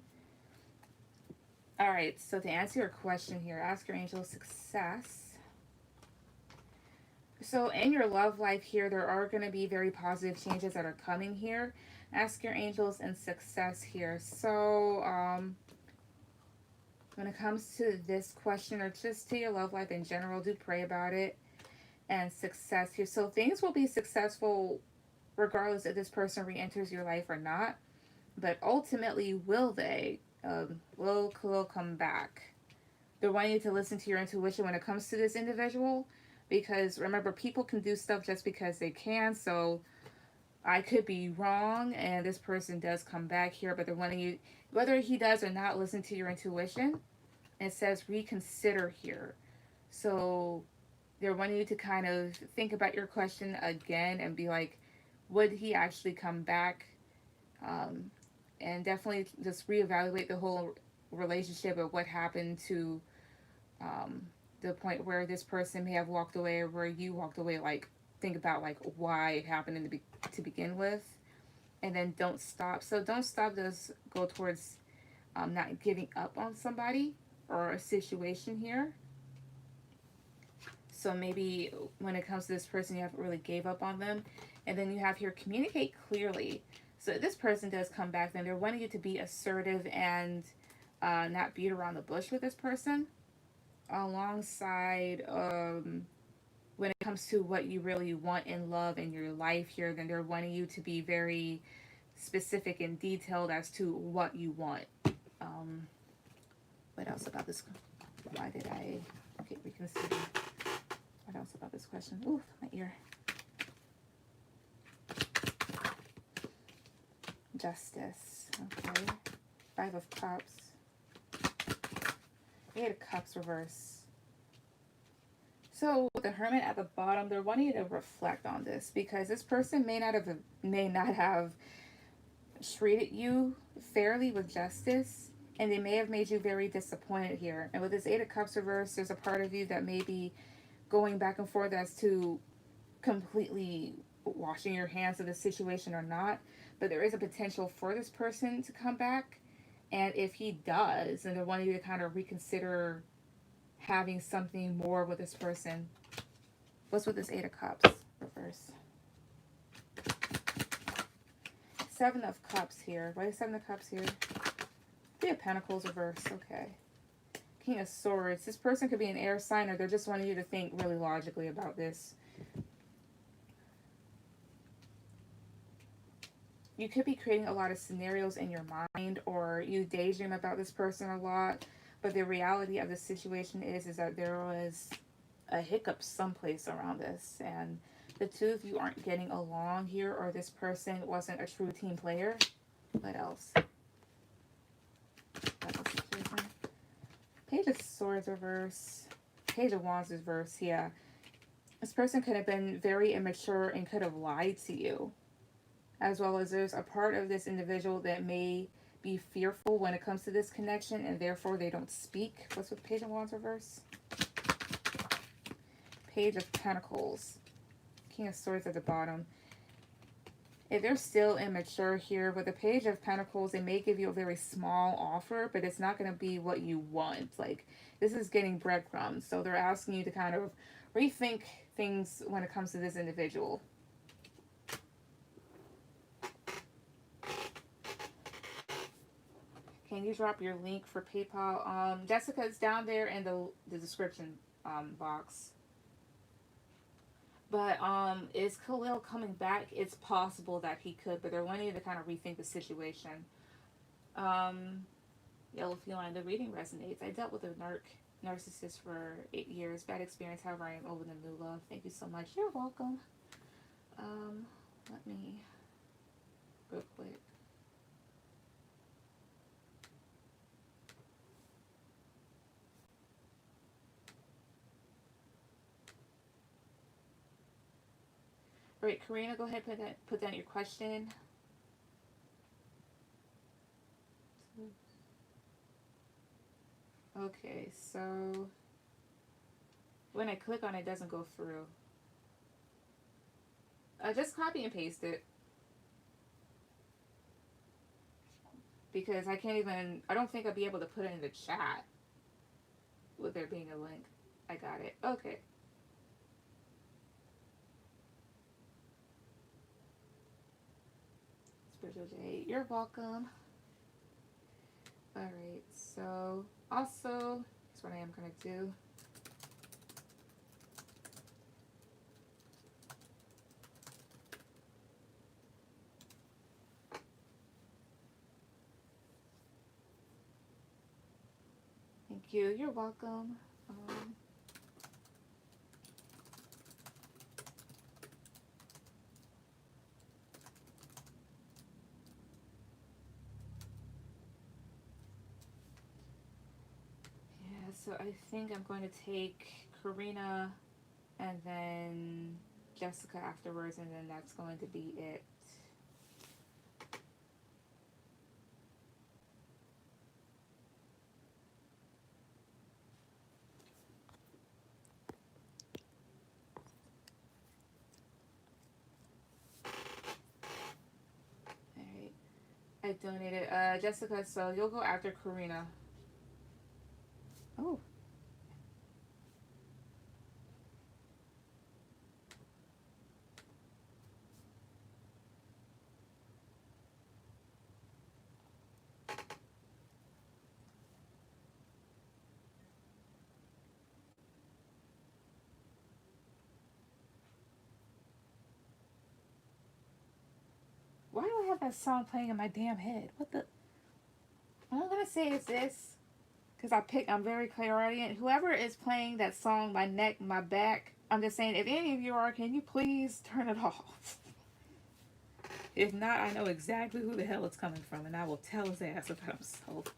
A: Alright, so to answer your question here, ask your angels success. So in your love life here, there are going to be very positive changes that are coming here. Ask your angels and success here. So when it comes to this question, or just to your love life in general, do pray about it. And success here. So things will be successful regardless if this person re-enters your life or not. But ultimately, will they? Will Khalil come back? They're wanting you to listen to your intuition when it comes to this individual. Because remember, people can do stuff just because they can. So I could be wrong and this person does come back here. But they're wanting you, whether he does or not, listen to your intuition. It says reconsider here. So they're wanting you to kind of think about your question again and be like, would he actually come back? And definitely just reevaluate the whole relationship of what happened to the point where this person may have walked away or where you walked away. Like, think about like why it happened to begin with. And then don't stop. So don't stop does go towards not giving up on somebody or a situation here. So maybe when it comes to this person, you haven't really gave up on them. And then you have here, communicate clearly. So if this person does come back, then they're wanting you to be assertive and not beat around the bush with this person. Alongside, when it comes to what you really want in love in your life here, then they're wanting you to be very specific and detailed as to what you want. What else about this? Why did I reconsider? What else about this question? Ooh, my ear. Justice. Okay. 5 of Cups. 8 of Cups reverse. So with the Hermit at the bottom, they're wanting you to reflect on this because this person may not have treated you fairly with justice, and they may have made you very disappointed here. And with this 8 of Cups reverse, there's a part of you that may be going back and forth as to completely washing your hands of the situation or not. But there is a potential for this person to come back. And if he does, then they're wanting you to kind of reconsider having something more with this person. What's with this 8 of Cups reverse? Seven of Cups here. Why is Seven of Cups here? Three of Pentacles reverse. Okay. King of Swords. This person could be an air sign, or they're just wanting you to think really logically about this. You could be creating a lot of scenarios in your mind, or you daydream about this person a lot. But the reality of the situation is that there was a hiccup someplace around this, and the two of you aren't getting along here, or this person wasn't a true team player. What else? Page of Swords reverse. Page of Wands reverse. Yeah. This person could have been very immature and could have lied to you. As well as there's a part of this individual that may be fearful when it comes to this connection, and therefore they don't speak. What's with Page of Wands reverse? Page of Pentacles. King of Swords at the bottom. If they're still immature here, with the Page of Pentacles, it may give you a very small offer, but it's not going to be what you want. Like, this is getting breadcrumbs. So they're asking you to kind of rethink things when it comes to this individual. Can you drop your link for PayPal? Jessica, it's down there in the description box. But is Khalil coming back? It's possible that he could, but they're wanting to kind of rethink the situation. Yellow Feline, the reading resonates. I dealt with a narcissist for 8 years. Bad experience, however, I am open to new love. Thank you so much. You're welcome. Let me, real quick. All right, Karina, go ahead and put down your question. Okay, so when I click on it, it doesn't go through. Just copy and paste it. Because I can't even, I don't think I'll be able to put it in the chat with there being a link. I got it. Okay. Spiritual J, you're welcome. Alright, so also, here's what I am going to do. Thank you. You're welcome. So I think I'm going to take Karina and then Jessica afterwards, and then that's going to be it. Alright. I donated. Jessica, so you'll go after Karina. Oh. Why do I have that song playing in my damn head? What the? All I'm gonna say is this, because I'm very clairaudient. Whoever is playing that song, my neck, my back, I'm just saying, if any of you are, can you please turn it off? If not, I know exactly who the hell it's coming from, and I will tell his ass about himself.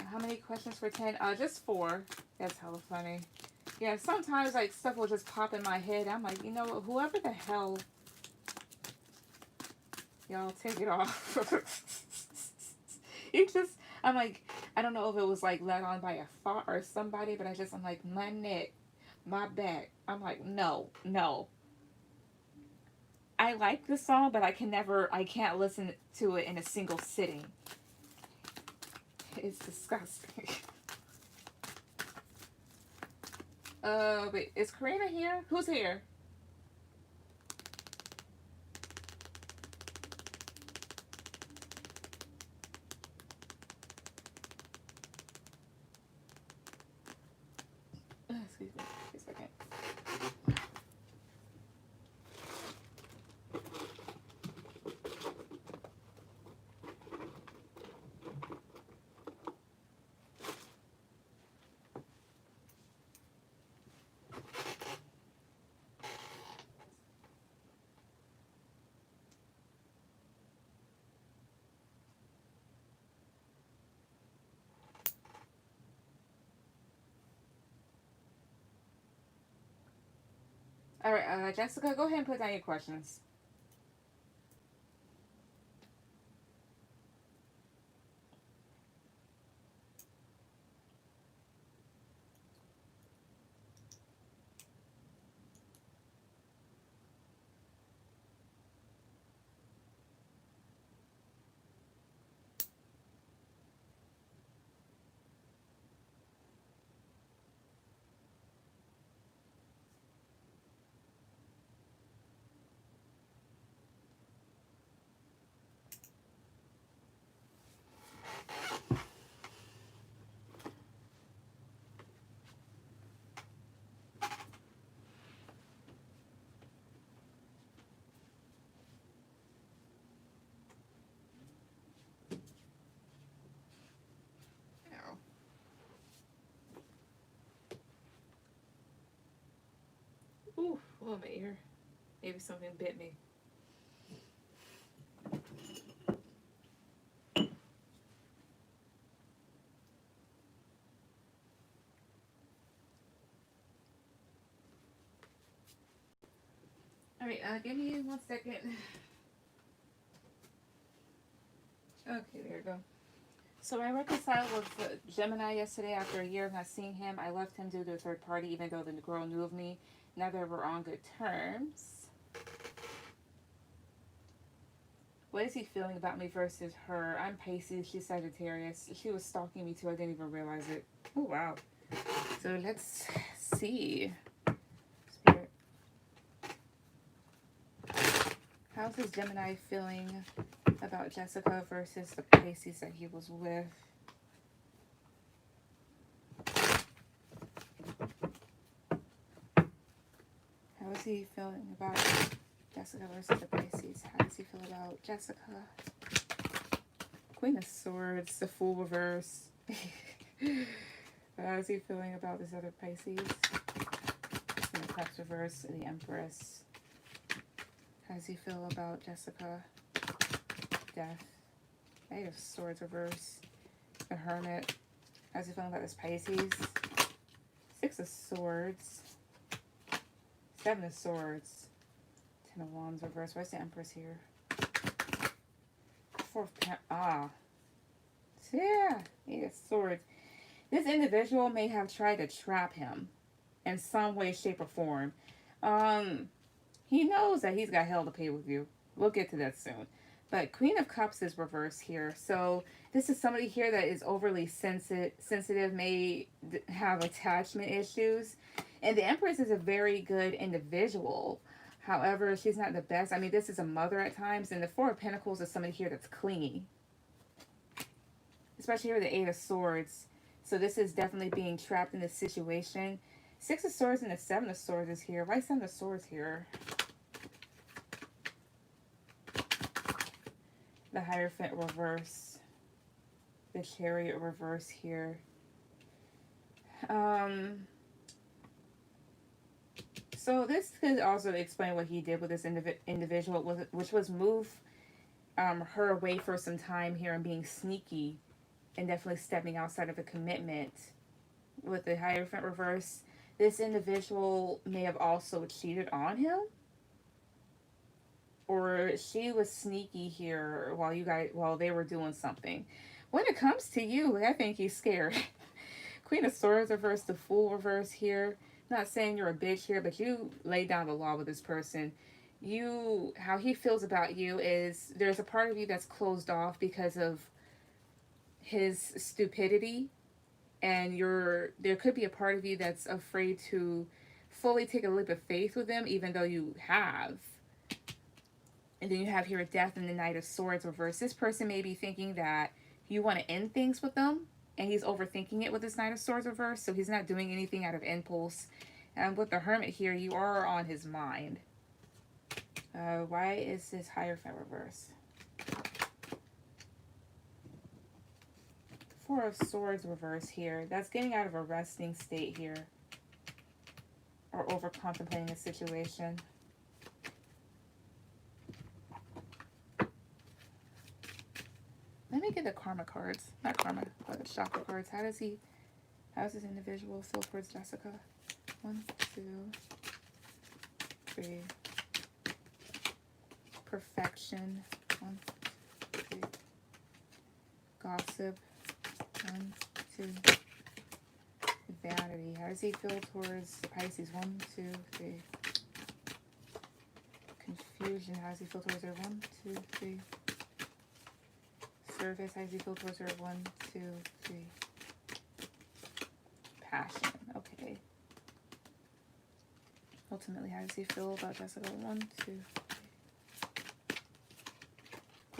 A: How many questions for 10? Just 4. That's hella funny. Yeah, sometimes like stuff will just pop in my head. I'm like, you know what? Whoever the hell, y'all take it off. It just, I'm like, I don't know if it was like led on by a thought or somebody, but I'm like, my neck, my back. I'm like, no. I like this song, but I can't listen to it in a single sitting. It's disgusting. Wait, is Karina here? Who's here? Excuse me, a second. All right, Jessica, go ahead and put down your questions. Ooh, oh, my ear. Maybe something bit me. All right, give me 1 second. Okay, there we go. So I reconciled with Gemini yesterday after a year of not seeing him. I left him due to a third party, even though the girl knew of me. Neither were on good terms. What is he feeling about me versus her? I'm Pisces, she's Sagittarius. She was stalking me too, I didn't even realize it. Oh, wow. So let's see. Spirit. How's this Gemini feeling about Jessica versus the Pisces that he was with? How is he feeling about Jessica versus the Pisces? How does he feel about Jessica? Queen of Swords, the Fool reverse. How is he feeling about this other Pisces? Queen of Cups reverse, the Empress. How does he feel about Jessica? Death. Eight of Swords reverse. The Hermit. How's he feeling about this Pisces? Six of Swords. Seven of Swords. Ten of Wands reverse. Where's the Empress here? Four of Pentacles. Yeah. Eight of Swords. This individual may have tried to trap him in some way, shape, or form. He knows that he's got hell to pay with you. We'll get to that soon. But Queen of Cups is reversed here. So this is somebody here that is overly sensitive, may have attachment issues. And the Empress is a very good individual. However, she's not the best. I mean, this is a mother at times. And the Four of Pentacles is somebody here that's clingy. Especially here, the Eight of Swords. So this is definitely being trapped in this situation. Six of Swords and the Seven of Swords is here. Why Seven of Swords here? The Hierophant reverse. The Chariot reverse here. So this could also explain what he did with this individual, which was move her away for some time here and being sneaky and definitely stepping outside of a commitment. With the Hierophant reverse, this individual may have also cheated on him. Or she was sneaky here while they were doing something. When it comes to you, I think he's scared. Queen of Swords reverse, the Fool reverse here. Not saying you're a bitch here, but you laid down the law with this person. how he feels about you is there's a part of you that's closed off because of his stupidity, and there could be a part of you that's afraid to fully take a leap of faith with him, even though you have. And then you have here death and the Knight of Swords reversed. This person may be thinking that you want to end things with them, and he's overthinking it with this Knight of Swords reversed, so he's not doing anything out of impulse. And with the Hermit here, you are on his mind. Why is this Hierophant reversed? Four of Swords reverse here. That's getting out of a resting state here, or over contemplating a situation. Let me get the karma cards. Not karma, but chakra cards. How does this individual feel towards Jessica? 1, 2, 3. Perfection. 1, 2, 3. Gossip. 1, 2. Vanity. How does he feel towards Pisces? 1, 2, 3. Confusion. How does he feel towards her? 1, 2, 3. Service. How does he feel towards her? 1, 2, 3. Passion. Okay. Ultimately, how does he feel about Jessica? 1, 2, 3.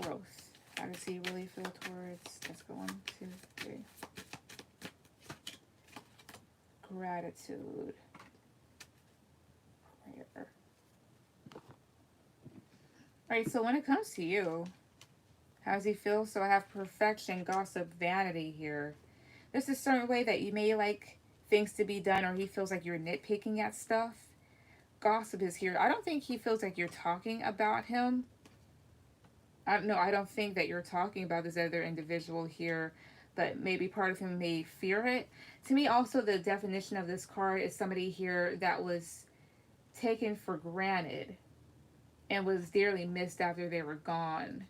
A: Growth. How does he really feel towards Jessica? 1, 2, 3. Gratitude. Prayer. Alright, so when it comes to you, how does he feel? So I have perfection, gossip, vanity here. There's a certain way that you may like things to be done, or he feels like you're nitpicking at stuff. Gossip is here. I don't think he feels like you're talking about him. I don't think that you're talking about this other individual here, but maybe part of him may fear it. To me, also, the definition of this card is somebody here that was taken for granted and was dearly missed after they were gone.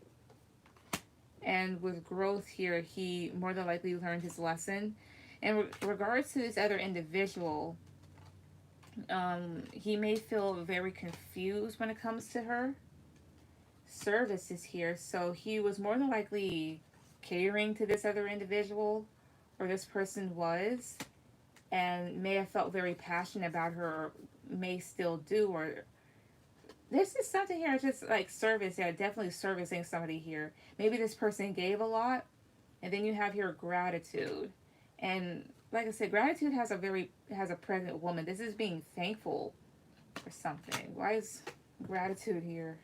A: And with growth here, he more than likely learned his lesson. In regards to this other individual, he may feel very confused when it comes to her. Service is here, so he was more than likely catering to this other individual, or this person was, and may have felt very passionate about her, or may still do, or this is something here, just like service. Yeah, definitely servicing somebody here. Maybe this person gave a lot, and then you have here gratitude. And like I said, gratitude has a pregnant woman. This is being thankful for something. Why is gratitude here?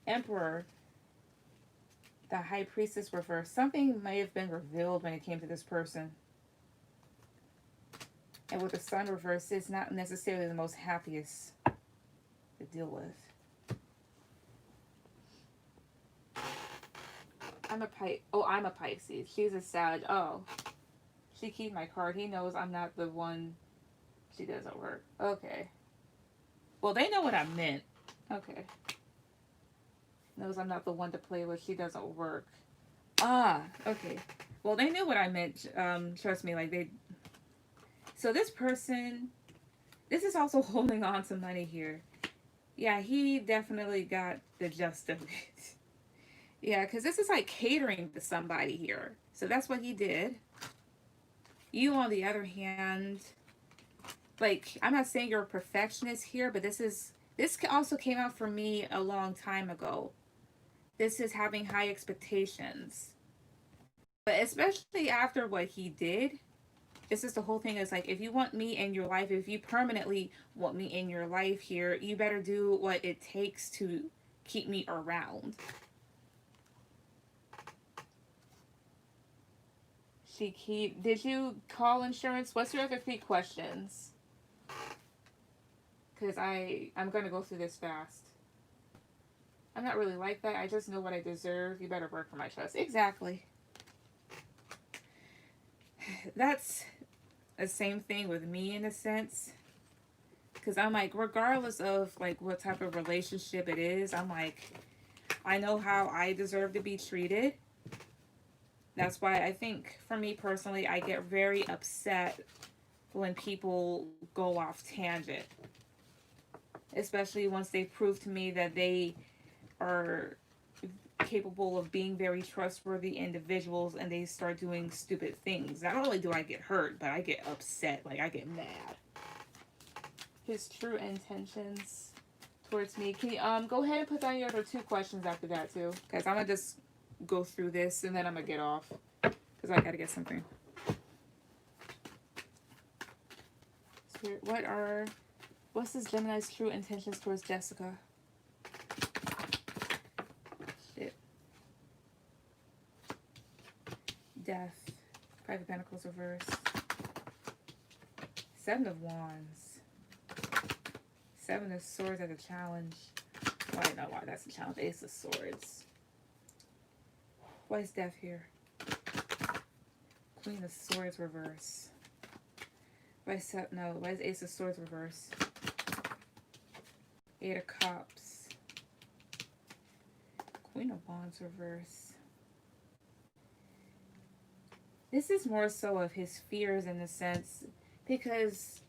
A: Emperor. The High Priestess reversed. Something may have been revealed when it came to this person. And with the Sun reversed, it's not necessarily the most happiest to deal with. I'm a Pisces. She's a Sag. Oh. She keep my card. He knows I'm not the one. She doesn't work. Okay. Well, they know what I meant. Okay. Knows I'm not the one to play with. She doesn't work. Ah, okay. Well, they knew what I meant. Trust me, like they. So this person, this is also holding on to money here. Yeah, he definitely got the gist of it. Yeah, because this is like catering to somebody here. So that's what he did. You, on the other hand, like, I'm not saying you're a perfectionist here, but this also came out for me a long time ago. This is having high expectations. But especially after what he did, this is the whole thing is like, if you want me in your life, if you permanently want me in your life here, you better do what it takes to keep me around. Did you call insurance? What's your other 3 questions? Because I'm going to go through this fast. I'm not really like that. I just know what I deserve. You better work for my trust. Exactly. That's the same thing with me in a sense. Because I'm like, regardless of like what type of relationship it is, I'm like, I know how I deserve to be treated. That's why I think, for me personally, I get very upset when people go off tangent. especially once they prove to me that they are capable of being very trustworthy individuals and they start doing stupid things. Not only do I get hurt, but I get upset. Like, I get mad. His true intentions towards me. Can you go ahead and put down your other 2 questions after that too? Guys, I'm gonna just go through this and then I'm gonna get off. Because I gotta get something. Spirit, what's this Gemini's true intentions towards Jessica? Shit. Death. 5 of Pentacles reverse. 7 of Wands. 7 of Swords as a challenge. Oh, I know why that's a challenge. Ace of Swords. Why is Death here? Queen of Swords reverse. Why is Ace of Swords reverse? 8 of Cups. Queen of Wands reverse. This is more so of his fears in the sense, because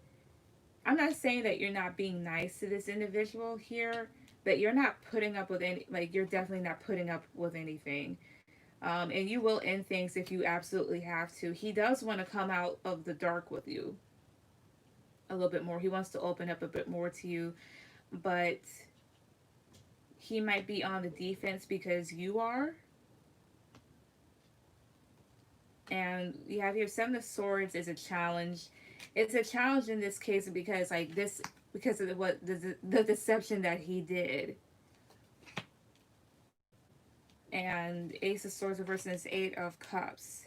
A: I'm not saying that you're not being nice to this individual here, but you're not putting up with any, like, you're definitely not putting up with anything. And you will end things if you absolutely have to. He does want to come out of the dark with you a little bit more. He wants to open up a bit more to you, but he might be on the defense because you are. And you have here 7 of Swords is a challenge. It's a challenge in this case because because of the deception that he did. And Ace of Swords reversed is 8 of Cups.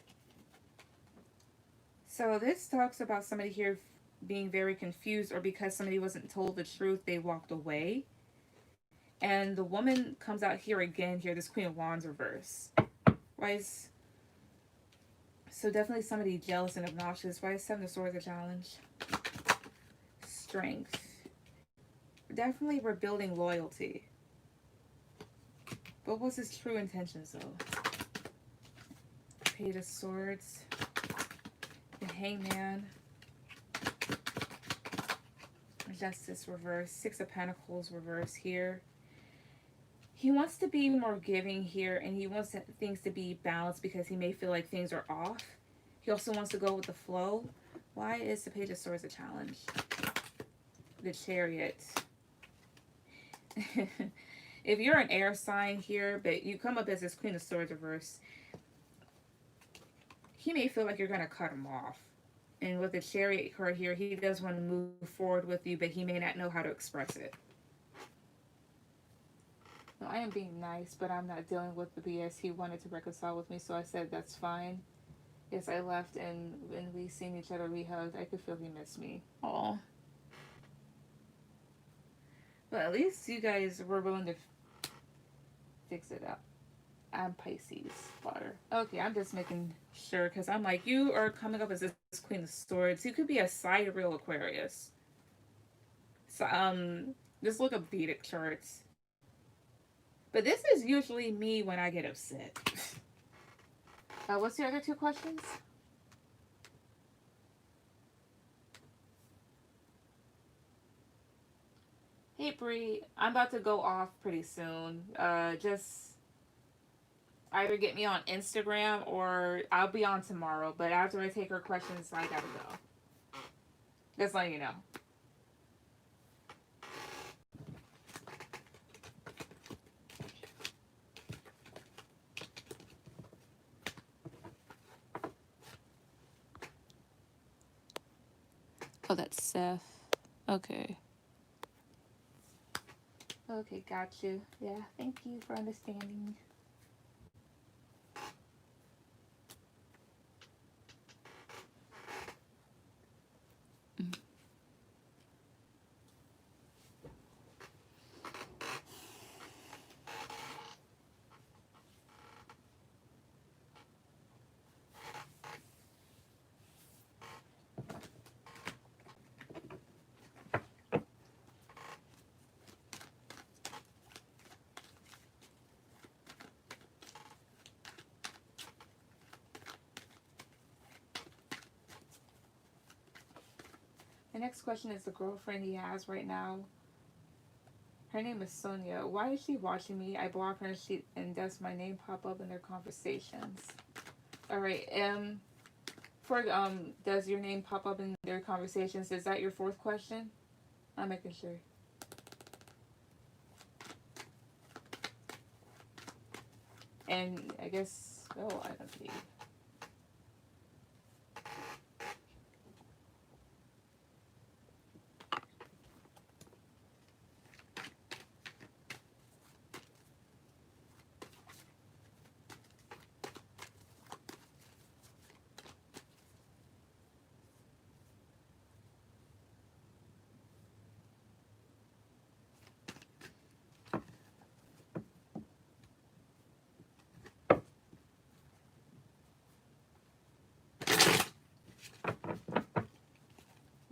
A: So this talks about somebody here being very confused, or because somebody wasn't told the truth, they walked away. And the woman comes out here again here, this Queen of Wands reverse. Why is... So definitely somebody jealous and obnoxious. Why is 7 of Swords a challenge? Strength. Definitely rebuilding loyalty. But what's his true intentions though? Page of Swords. The Hangman. Justice reverse. 6 of Pentacles reverse here. He wants to be more giving here, and he wants things to be balanced because he may feel like things are off. He also wants to go with the flow. Why is the Page of Swords a challenge? The Chariot. If you're an air sign here, but you come up as this Queen of Swords reverse, he may feel like you're going to cut him off. And with the Chariot card here, he does want to move forward with you, but he may not know how to express it. No, I am being nice, but I'm not dealing with the BS. He wanted to reconcile with me, so I said that's fine. Yes, I left, and when we seen each other, we hugged. I could feel he missed me. Aw. But at least you guys were willing to fix it up. I'm Pisces, water. Okay, I'm just making sure, because I'm like, you are coming up as this Queen of Swords. You could be a sidereal Aquarius. So, just look up Vedic charts. But this is usually me when I get upset. What's the other 2 questions? Hey, Bree. I'm about to go off pretty soon. Just either get me on Instagram or I'll be on tomorrow. But after I take her questions, I gotta go. Just letting you know. Oh, that's Seth. Okay. Okay, got you. Yeah, thank you for understanding. The next question is the girlfriend he has right now. Her name is Sonia. Why is she watching me? I block her and does my name pop up in their conversations? All right. For does your name pop up in their conversations? Is that your fourth question? I'm making sure. And I guess I don't need.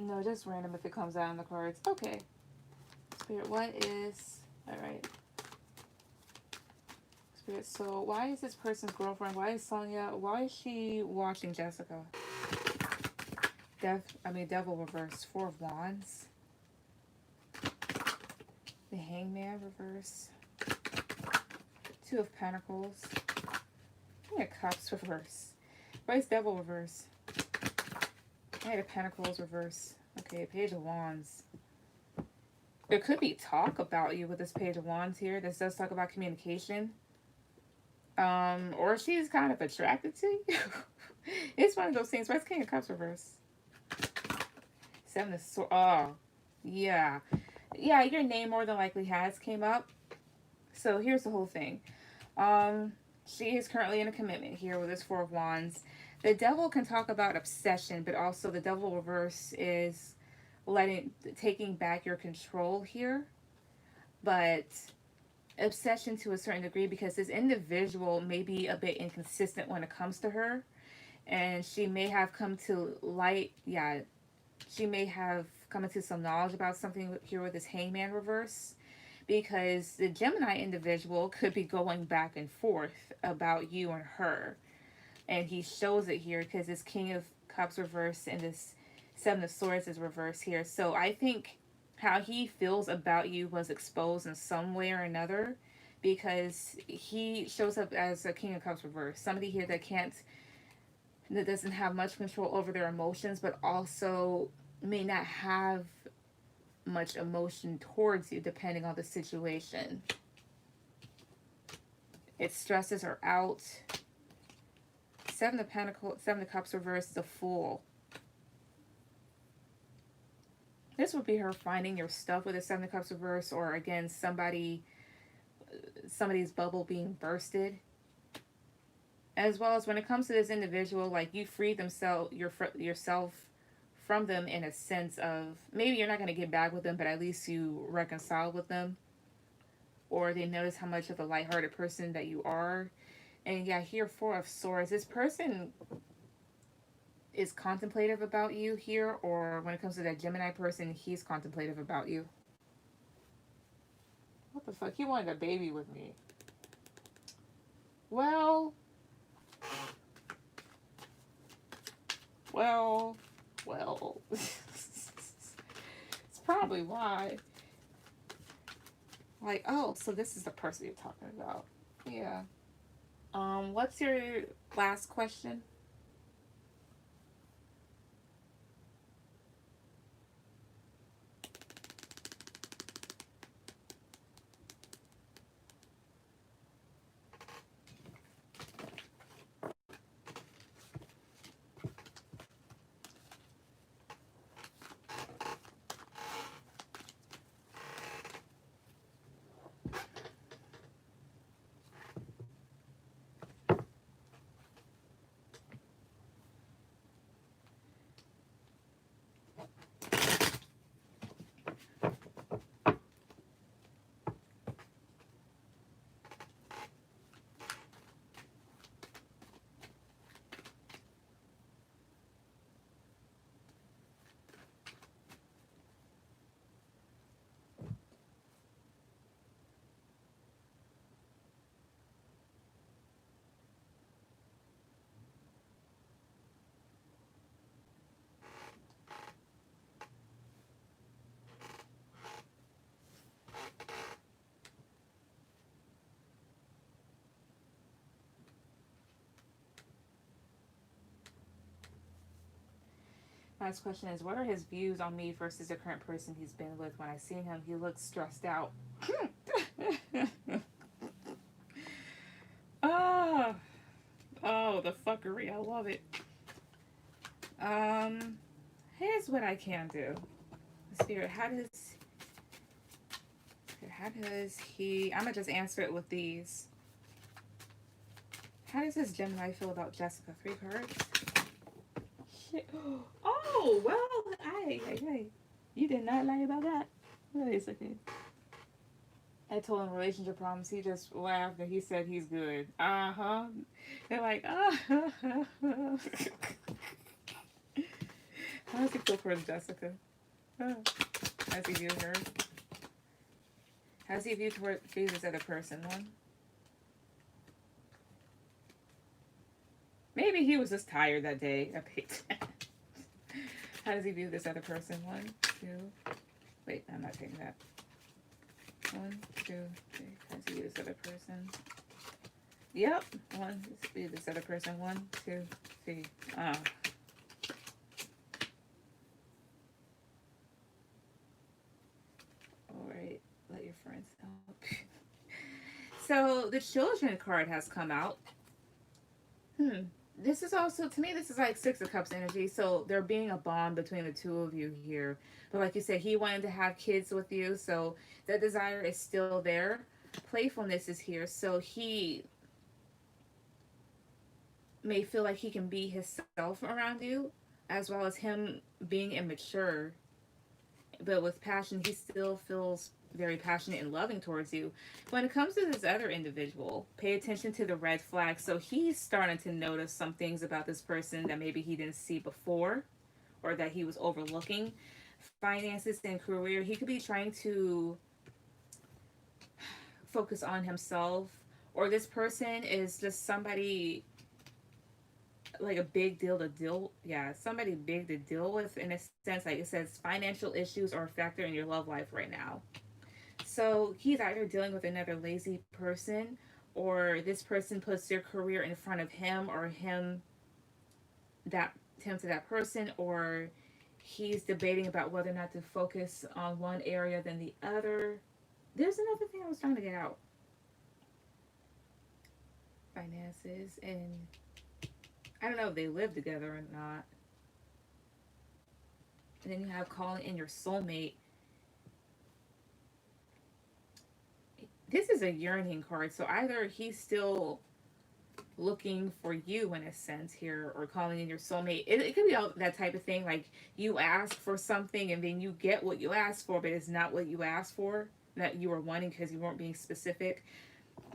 A: No, just random if it comes out in the cards. Okay. Spirit, what is... Alright. Spirit, so why is this person's girlfriend? Why is Sonia... Why is she watching Jessica? Devil reverse. Four of Wands. The Hangman reverse. Two of Pentacles. King of Cups reverse. Why is Devil reverse? Knight of Pentacles reverse. Okay, Page of Wands. There could be talk about you with this Page of Wands here. This does talk about communication. Or she's kind of attracted to you. It's one of those things. Where's King of Cups reverse? Seven of Swords. Oh, yeah. Yeah, your name more than likely has came up. So here's the whole thing. She is currently in a commitment here with this Four of Wands. The Devil can talk about obsession, but also the Devil reverse is taking back your control here. But obsession to a certain degree, because this individual may be a bit inconsistent when it comes to her. And she may have come to light, she may have come into some knowledge about something here with this Hangman reverse. Because the Gemini individual could be going back and forth about you and her. And he shows it here because this King of Cups reverse and this Seven of Swords is reversed here. So I think how he feels about you was exposed in some way or another, because he shows up as a King of Cups reverse. Somebody here that doesn't have much control over their emotions, but also may not have much emotion towards you depending on the situation. Its stresses are out. Seven of Cups reverse, the Fool. This would be her finding your stuff with the Seven of Cups reverse, or again, somebody's bubble being bursted. As well as when it comes to this individual, like you freed yourself from them in a sense of maybe you're not going to get back with them, but at least you reconcile with them, or they notice how much of a lighthearted person that you are. And yeah, here, Four of Swords. This person is contemplative about you here, or when it comes to that Gemini person, he's contemplative about you. What the fuck? He wanted a baby with me. Well. It's probably why. Like, oh, so this is the person you're talking about. Yeah. What's your last question? Last question is, what are his views on me versus the current person he's been with? When I see him, he looks stressed out. Oh, oh, the fuckery. I love it. Um, Here's what I can do. Spirit, how does he, I'm gonna just answer it with these. How does this Gemini feel about Jessica? 3 cards. Shit. Oh, well, I. You did not lie about that. Wait a second. I told him relationship problems. He just laughed and he said he's good. Uh huh. They're like, ah. How does he feel for Jessica? How's he view her? How's he view toward this other person? One. Maybe he was just tired that day. How does he view this other person? 1, 2. Wait, I'm not taking that. 1, 2, 3. How does he view this other person? Yep. Let's view this other person. 1, 2, 3. Oh. Alright. Let your friends help. So the children card has come out. This is also, to me, this is like 6 of Cups energy. So there being a bond between the two of you here. But like you said, he wanted to have kids with you. So the desire is still there. Playfulness is here. So he may feel like he can be himself around you, as well as him being immature. But with passion, he still feels very passionate and loving towards you. When it comes to this other individual, pay attention to the red flags. So he's starting to notice some things about this person that maybe he didn't see before or that he was overlooking. Finances and career, he could be trying to focus on himself, or this person is just somebody like a big deal to deal, yeah, somebody big to deal with, in a sense. Like it says, financial issues are a factor in your love life right now. So he's either dealing with another lazy person, or this person puts their career in front of him, or him to that person, or he's debating about whether or not to focus on one area than the other. There's another thing I was trying to get out. Finances, and I don't know if they live together or not. And then you have calling in your soulmate. This is a yearning card, so either he's still looking for you in a sense here, or calling in your soulmate. It could be all that type of thing. Like you ask for something and then you get what you asked for, but it's not what you asked for that you were wanting because you weren't being specific.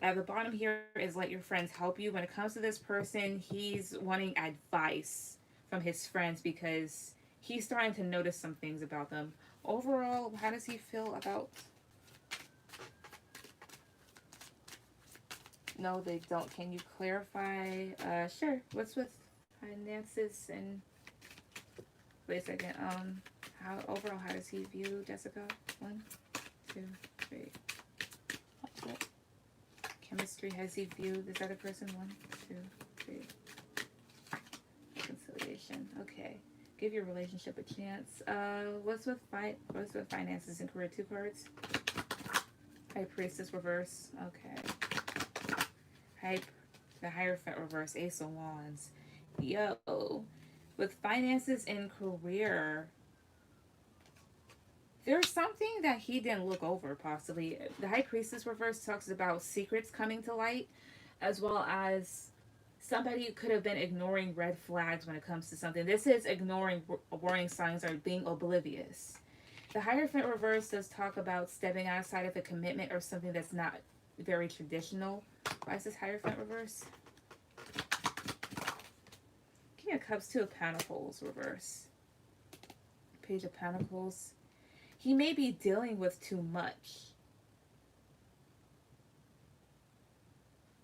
A: At the bottom here is let your friends help you. When it comes to this person, he's wanting advice from his friends because he's starting to notice some things about them. Overall, how does he feel about... No, they don't. Can you clarify? Sure. What's with finances and... Wait a second. How does he view Jessica? 1, 2, 3. That's it. Chemistry, how does he view this other person? 1, 2, 3. Reconciliation. Okay. Give your relationship a chance. What's with finances and career? 2 cards. High Priestess reverse. Okay. The Hierophant reverse. Ace of Wands. Yo. With finances and career, there's something that he didn't look over, possibly. The High Priestess reverse talks about secrets coming to light, as well as somebody could have been ignoring red flags when it comes to something. This is ignoring warning signs or being oblivious. The Hierophant reverse does talk about stepping outside of a commitment or something that's not very traditional. Why is this Hierophant reverse? King of Cups, 2 of Pentacles reverse. Page of Pentacles. He may be dealing with too much.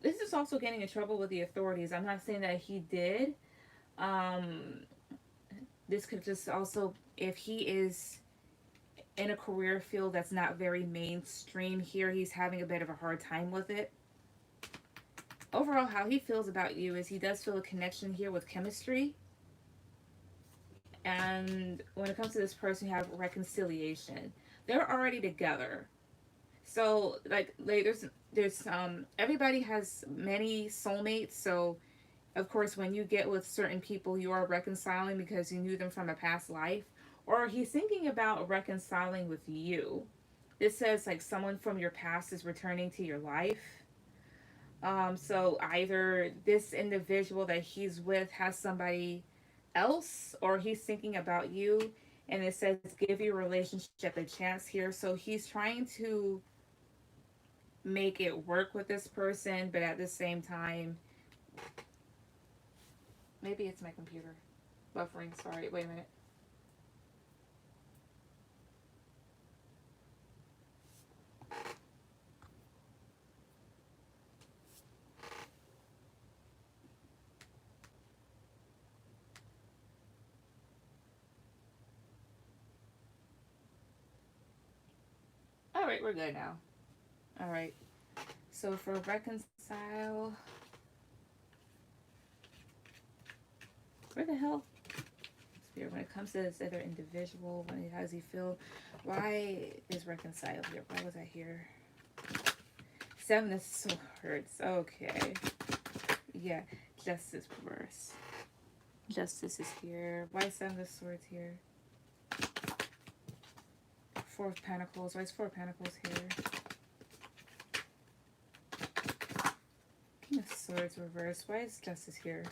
A: This is also getting in trouble with the authorities. I'm not saying that he did. This could just also, if he is in a career field that's not very mainstream here, he's having a bit of a hard time with it. Overall, how he feels about you is he does feel a connection here with chemistry. And when it comes to this person, you have reconciliation. They're already together. So like there's everybody has many soulmates. So of course, when you get with certain people, you are reconciling because you knew them from a past life, or he's thinking about reconciling with you. This says like someone from your past is returning to your life. So either this individual that he's with has somebody else, or he's thinking about you. And it says give your relationship a chance here. So he's trying to make it work with this person, but at the same time, maybe it's my computer buffering. Sorry, wait a minute. All right, we're good now. All right. So for reconcile, where the hell? Spirit, when it comes to this other individual, how does he feel? Why is reconcile here? Why was I here? Seven of Swords. Okay. Yeah. Justice reverse. Justice is here. Why is Seven of Swords here? Four of Pentacles. Why is Four of Pentacles here? King of Swords reverse. Why is Justice here?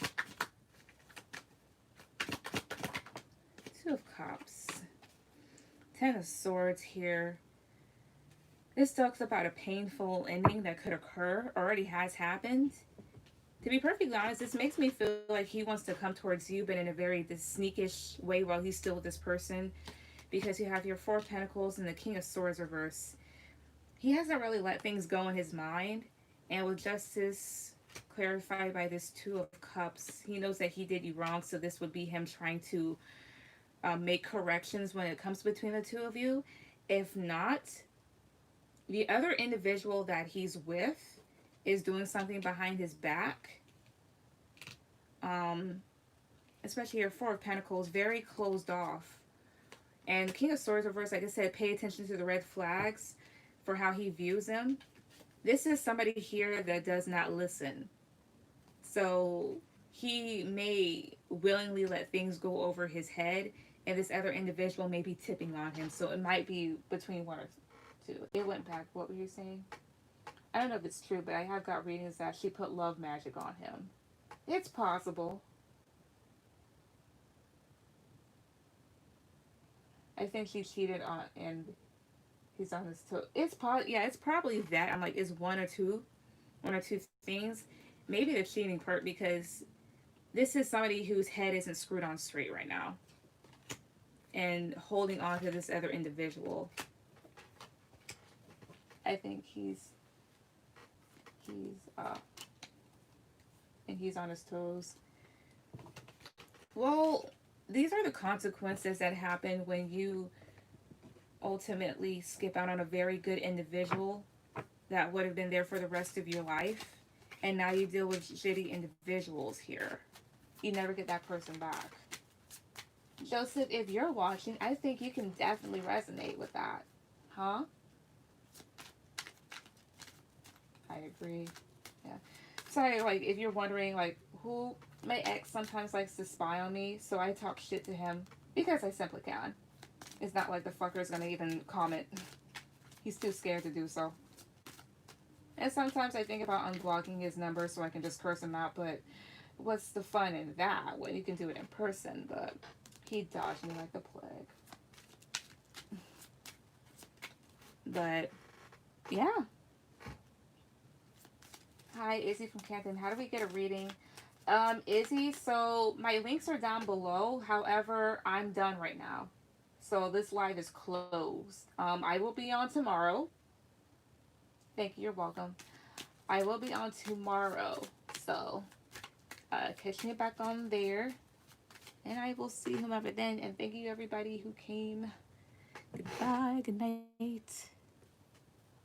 A: Two of Cups. Ten of Swords here. This talks about a painful ending that could occur, already has happened. To be perfectly honest, this makes me feel like he wants to come towards you, but in a very this sneakish way while he's still with this person. Because you have your Four of Pentacles and the King of Swords reverse. He hasn't really let things go in his mind. And with Justice clarified by this Two of Cups, he knows that he did you wrong. So this would be him trying to make corrections when it comes between the two of you. If not, the other individual that he's with is doing something behind his back. Especially your Four of Pentacles, very closed off. And King of Swords reverse, like I said, pay attention to the red flags for how he views them. This is somebody here that does not listen. So he may willingly let things go over his head, and this other individual may be tipping on him. So it might be between one or two. It went back. What were you saying? I don't know if it's true, but I have got readings that she put love magic on him. It's possible. I think she cheated on, and he's on his toe. It's probably that. I'm like, it's one or two things. Maybe the cheating part, because this is somebody whose head isn't screwed on straight right now, and holding on to this other individual. I think uh and he's on his toes. Well, these are the consequences that happen when you ultimately skip out on a very good individual that would have been there for the rest of your life, and now you deal with shitty individuals here. You never get that person back. Joseph, if you're watching, I think you can definitely resonate with that. Huh? I agree. Yeah. Sorry, like, if you're wondering, like, who... My ex sometimes likes to spy on me, so I talk shit to him because I simply can. It's not like the fucker's gonna even comment. He's too scared to do so. And sometimes I think about unblocking his number so I can just curse him out, but what's the fun in that when you can do it in person? But he dodged me like the plague. But, yeah. Hi, Izzy from Canton. How do we get a reading? Izzy, so my links are down below. However, I'm done right now. So this live is closed. I will be on tomorrow. Thank you, you're welcome. I will be on tomorrow. So, catch me back on there. And I will see whomever then. And thank you, everybody who came. Goodbye, good night.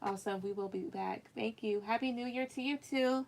A: Awesome, we will be back. Thank you. Happy New Year to you, too.